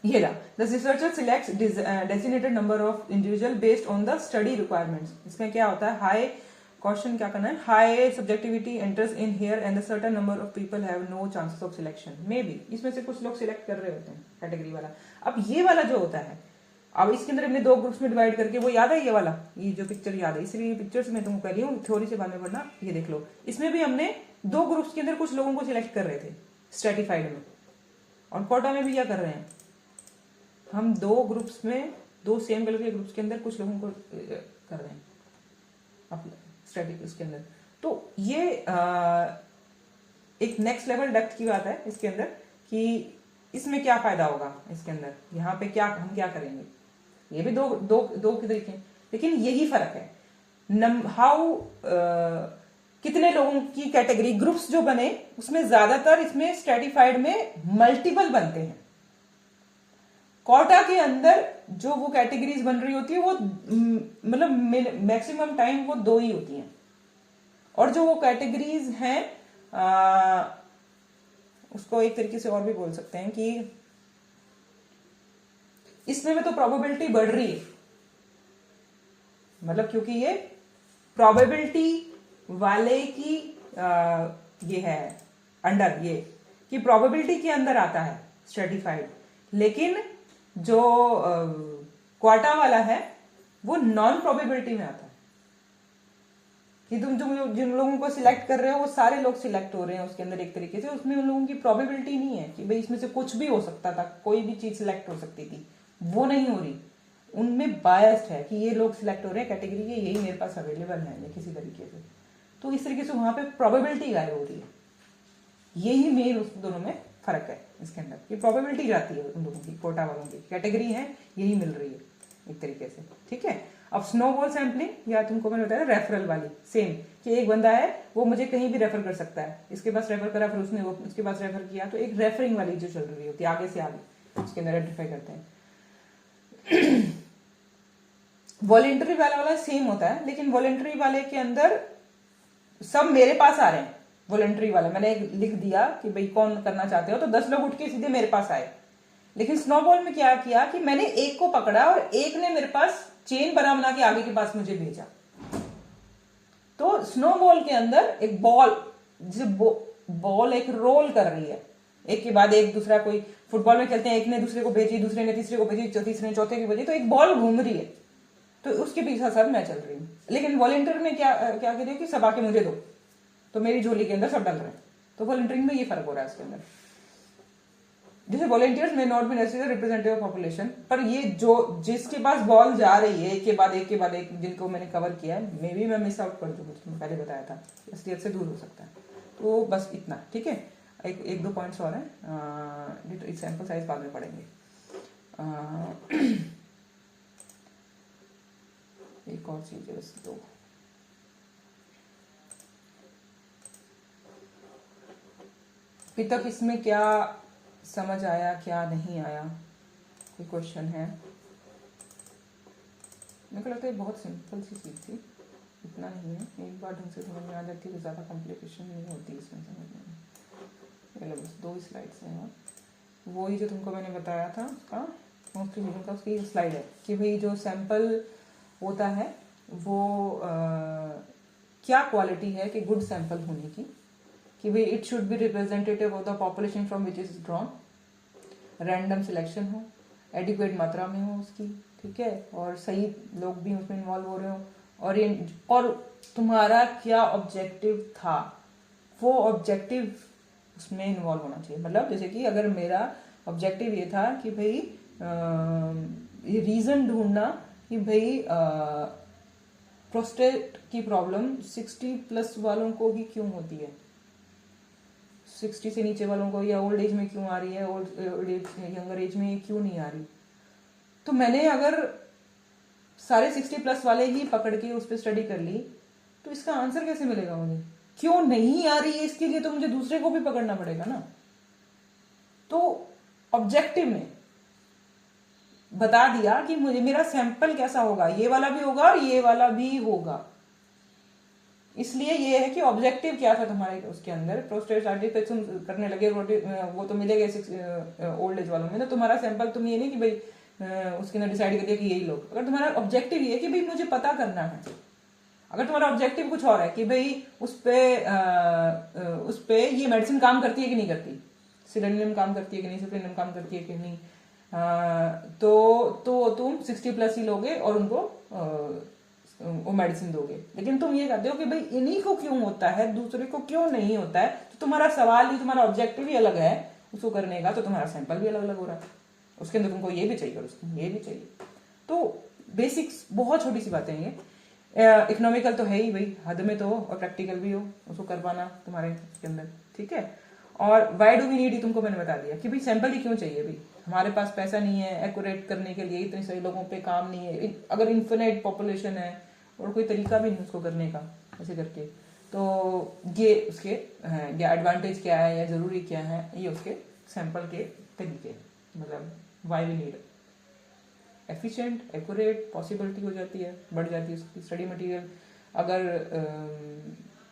ये रहा, the researcher selects designated number of individual based on the study requirements. इसमें क्या होता है, हाई क्वेश्चन क्या करना है, high subjectivity enters in here and the certain number of people have no chances of selection. Maybe बी इसमें से कुछ लोग सिलेक्ट कर रहे होते हैं कैटेगरी वाला। अब ये वाला जो होता है, अब इसके अंदर हमने 2 ग्रुप्स में डिवाइड करके, वो याद है ये वाला, ये जो पिक्चर याद है, इसलिए पिक्चर्स मैं तुमको कह रही हूँ, थ्योरी से बाद में पढ़ना। ये देख लो, इसमें भी हमने 2 ग्रुप्स के अंदर कुछ लोगों को सिलेक्ट कर रहे थे स्ट्रेटिफाइड में, और कोटा में भी क्या कर रहे हैं, हम 2 ग्रुप्स में, 2 सेम कलर के ग्रुप्स के अंदर कुछ लोगों को कर रहे हैं स्टैटिक उसके अंदर। तो ये एक नेक्स्ट लेवल डेप्थ की बात है इसके अंदर, कि इसमें क्या फायदा होगा इसके अंदर, यहाँ पे क्या हम क्या करेंगे। ये भी दो के तरीके, लेकिन यही फर्क है हाउ कितने लोगों की कैटेगरी ग्रुप्स जो बने, उसमें ज्यादातर इसमें स्ट्रेटिफाइड में मल्टीपल बनते हैं। कोटा के अंदर जो वो कैटेगरीज बन रही होती है वो मतलब मैक्सिमम टाइम वो 2 ही होती हैं, और जो वो कैटेगरीज हैं उसको एक तरीके से और भी बोल सकते हैं कि इसमें तो प्रोबेबिलिटी बढ़ रही है, मतलब क्योंकि ये प्रोबेबिलिटी वाले की ये है अंडर, ये कि प्रोबेबिलिटी के अंदर आता है स्ट्रेटिफाइड, लेकिन जो क्वाटा वाला है वो नॉन प्रोबेबिलिटी में आता है, कि तुम जिन लोगों को सिलेक्ट कर रहे हो वो सारे लोग सिलेक्ट हो रहे हैं उसके अंदर एक तरीके से, उसमें उन लोगों की प्रोबेबिलिटी नहीं है कि भाई इसमें से कुछ भी हो सकता था, कोई भी चीज सिलेक्ट हो सकती थी, वो नहीं हो रही। उनमें बायस्ड है कि ये लोग सिलेक्ट हो रहे हैं कैटेगरी के, यही मेरे पास अवेलेबल है या किसी तरीके से, तो इस तरीके से वहां पे प्रोबेबिलिटी गायब हो रही है। यही मेन उस दोनों में फर्क है इसके अंदर, कि प्रोबेबिलिटी जाती है उन लोगों की, कोटा वालों की कैटेगरी है यही मिल रही है एक तरीके से, ठीक है। अब स्नोबॉल सैंपलिंग, या तुमको मैंने बताया रेफरल वाली, सेम कि एक बंदा है वो मुझे कहीं भी रेफर कर सकता है, इसके पास रेफर करा, फिर उसने वो उसके पास रेफर किया, तो एक रेफरिंग वाली जो चल रही होती है आगे से आगे, उसके अंदर आइडेंटिफाई करते हैं। वॉलेंटरी वाला सेम होता है, लेकिन वॉलेंटरी वाले के अंदर सब मेरे पास आ रहे हैं। वॉलेंटरी वाला मैंने लिख दिया कि भाई कौन करना चाहते हो, तो 10 लोग उठ के सीधे मेरे पास आए। लेकिन स्नोबॉल में क्या किया कि मैंने एक को पकड़ा और एक ने मेरे पास चेन बना के आगे के पास मुझे भेजा। तो स्नोबॉल के अंदर एक बॉल एक रोल कर रही है, एक के बाद एक दूसरा, कोई फुटबॉल में खेलते हैं, एक ने दूसरे को भेजी, दूसरे ने तीसरे को भेजी, तीसरे ने चौथे को भेजी, तो एक बॉल घूम रही है, तो उसके पीछे सब मैं चल रही हूँ। लेकिन वॉलेंटियर में क्या क्या कह रही है कि सब आके मुझे दो, तो मेरी झोली के अंदर सब डल रहे हैं। तो वॉलेंटियरिंग में ये फर्क हो रहा है इसके अंदर। जैसे वॉलेंटियर्स में not be necessary representative population, पर ये जो जिसके पास बॉल जा रही है एक के बाद एक जिनको मैंने कवर किया है, मे बी मैं मिस आउट कर दूँ, मैंने पहले बताया था, असलियत से दूर हो सकता है। तो बस इतना, ठीक है। एक दो पॉइंट्स और हैं, सैंपल साइज बाद में पढ़ेंगे। एक और चीज है, दो अभी तक इसमें क्या समझ आया, क्या नहीं आया, कोई क्वेश्चन है? मेरे को लगता है बहुत सिंपल सी चीज थी, इतना नहीं है, एक बार ढंग से समझ में आ जाती है तो ज़्यादा कॉम्प्लिकेशन नहीं होती इसमें समझने में। चलो बस 2 स्लाइड्स हैं और वो ही जो तुमको मैंने बताया था उसका मोस्टली का उसकी स्लाइड है कि भाई जो सैंपल होता है वो क्या क्वालिटी है कि गुड सैंपल होने की, कि भाई it should be representative of the population from which is drawn, random selection हो, एडिक्वेट मात्रा में हो उसकी, ठीक है, और सही लोग भी उसमें इन्वॉल्व हो रहे हो, और तुम्हारा क्या ऑब्जेक्टिव था, वो ऑब्जेक्टिव उसमें इन्वॉल्व होना चाहिए। मतलब जैसे कि अगर मेरा ऑब्जेक्टिव ये था कि भाई ये रीजन ढूंढना कि भाई प्रोस्टेट की प्रॉब्लम 60+ वालों को ही क्यों होती है, 60 से नीचे वालों को, या ओल्ड एज में क्यों आ रही है, ओल्ड एज यंगर एज में क्यों नहीं आ रही। तो मैंने अगर सारे 60+ वाले ही पकड़ के उस पर स्टडी कर ली तो इसका आंसर कैसे मिलेगा मुझे? क्यों नहीं आ रही है इसके लिए तो मुझे दूसरे को भी पकड़ना पड़ेगा ना। तो ऑब्जेक्टिव ने बता दिया कि मुझे मेरा सैंपल कैसा होगा, ये वाला भी होगा और ये वाला भी होगा। इसलिए ये है कि ऑब्जेक्टिव क्या था तुम्हारे उसके अंदर, प्रोस्टेट आर्टिफिक्स करने लगे, वो तो मिलेगा ओल्ड एज वालों में। तो तुम्हारा सैंपल तुम ये नहीं कि भाई उसके अंदर डिसाइड कर दिया कि यही लो। अगर तुम्हारा ऑब्जेक्टिव ये है कि भाई मुझे पता करना है, अगर तुम्हारा ऑब्जेक्टिव कुछ और है कि भाई उस पे ये मेडिसिन काम करती है कि नहीं करती, सिलेनियम काम करती है कि नहीं, सिलेनियम काम करती है कि नहीं, तो तुम 60+ ही लोगे और उनको वो मेडिसिन दोगे। लेकिन तुम ये कहते हो कि भाई इन्हीं को क्यों होता है, दूसरे को क्यों नहीं होता है। तो तुम्हारा सवाल ही, तुम्हारा ऑब्जेक्टिव ही अलग है उसको करने का, तो तुम्हारा सैंपल भी अलग अलग हो रहा है। उसके अंदर तुमको ये भी चाहिए और उसको ये भी चाहिए। तो बेसिक्स बहुत छोटी सी बातें हैं ये। इकोनॉमिकल तो है ही भाई, हद में तो हो, और प्रैक्टिकल भी हो, उसको कर पाना तुम्हारे के अंदर, ठीक है। और वाई डू वी नीड, तुमको मैंने बता दिया कि भाई सैंपल ही क्यों चाहिए। भाई हमारे पास पैसा नहीं है एक्यूरेट करने के लिए, इतने सारे लोगों पे काम नहीं है, अगर इन्फिनिट पॉपुलेशन है और कोई तरीका भी नहीं उसको करने का ऐसे करके, तो ये उसके एडवांटेज क्या है या जरूरी क्या है, ये उसके सैंपल के तरीके, मतलब why we need. Efficient, accurate, possibility हो जाती है, बढ़ जाती है उसकी स्टडी मटेरियल। अगर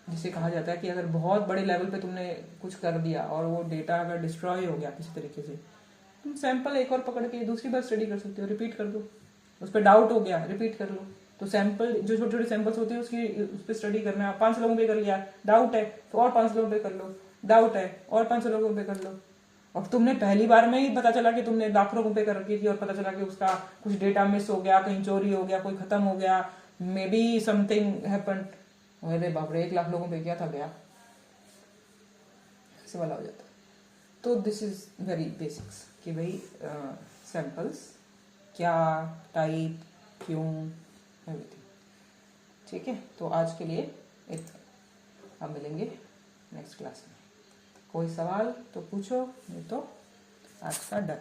जिसे कहा जाता है कि अगर बहुत बड़े लेवल पे तुमने कुछ कर दिया और वो डेटा अगर डिस्ट्रॉय हो गया किसी तरीके से, तुम सैंपल एक और पकड़ के दूसरी बार स्टडी कर सकते हो, रिपीट कर दो। उस पर डाउट हो गया, रिपीट कर लो। तो सैंपल जो छोटे छोटे सैंपल्स होते हैं उसकी उस पर स्टडी करना। 500 लोगों पे कर लिया, डाउट है तो और 500 लोगों पे कर लो, डाउट है और 500 लोगों पे कर लो। और तुमने पहली बार में ही पता चला कि तुमने लाखों लोगों पे कर रखी थी और पता चला कि उसका कुछ डेटा मिस हो गया, कहीं चोरी हो गया, कोई खत्म हो गया, मे बी समथिंग हैपन, अरे बाप रे 1 लाख लोगों पे किया था गया, ऐसे वाला हो जाता है। तो दिस इज वेरी बेसिक्स कि भाई सैंपल्स क्या, टाइप, क्यों, एवरीथिंग, ठीक है। तो आज के लिए इतना, अब मिलेंगे नेक्स्ट क्लास में। कोई सवाल तो पूछो, नहीं तो आज का डन।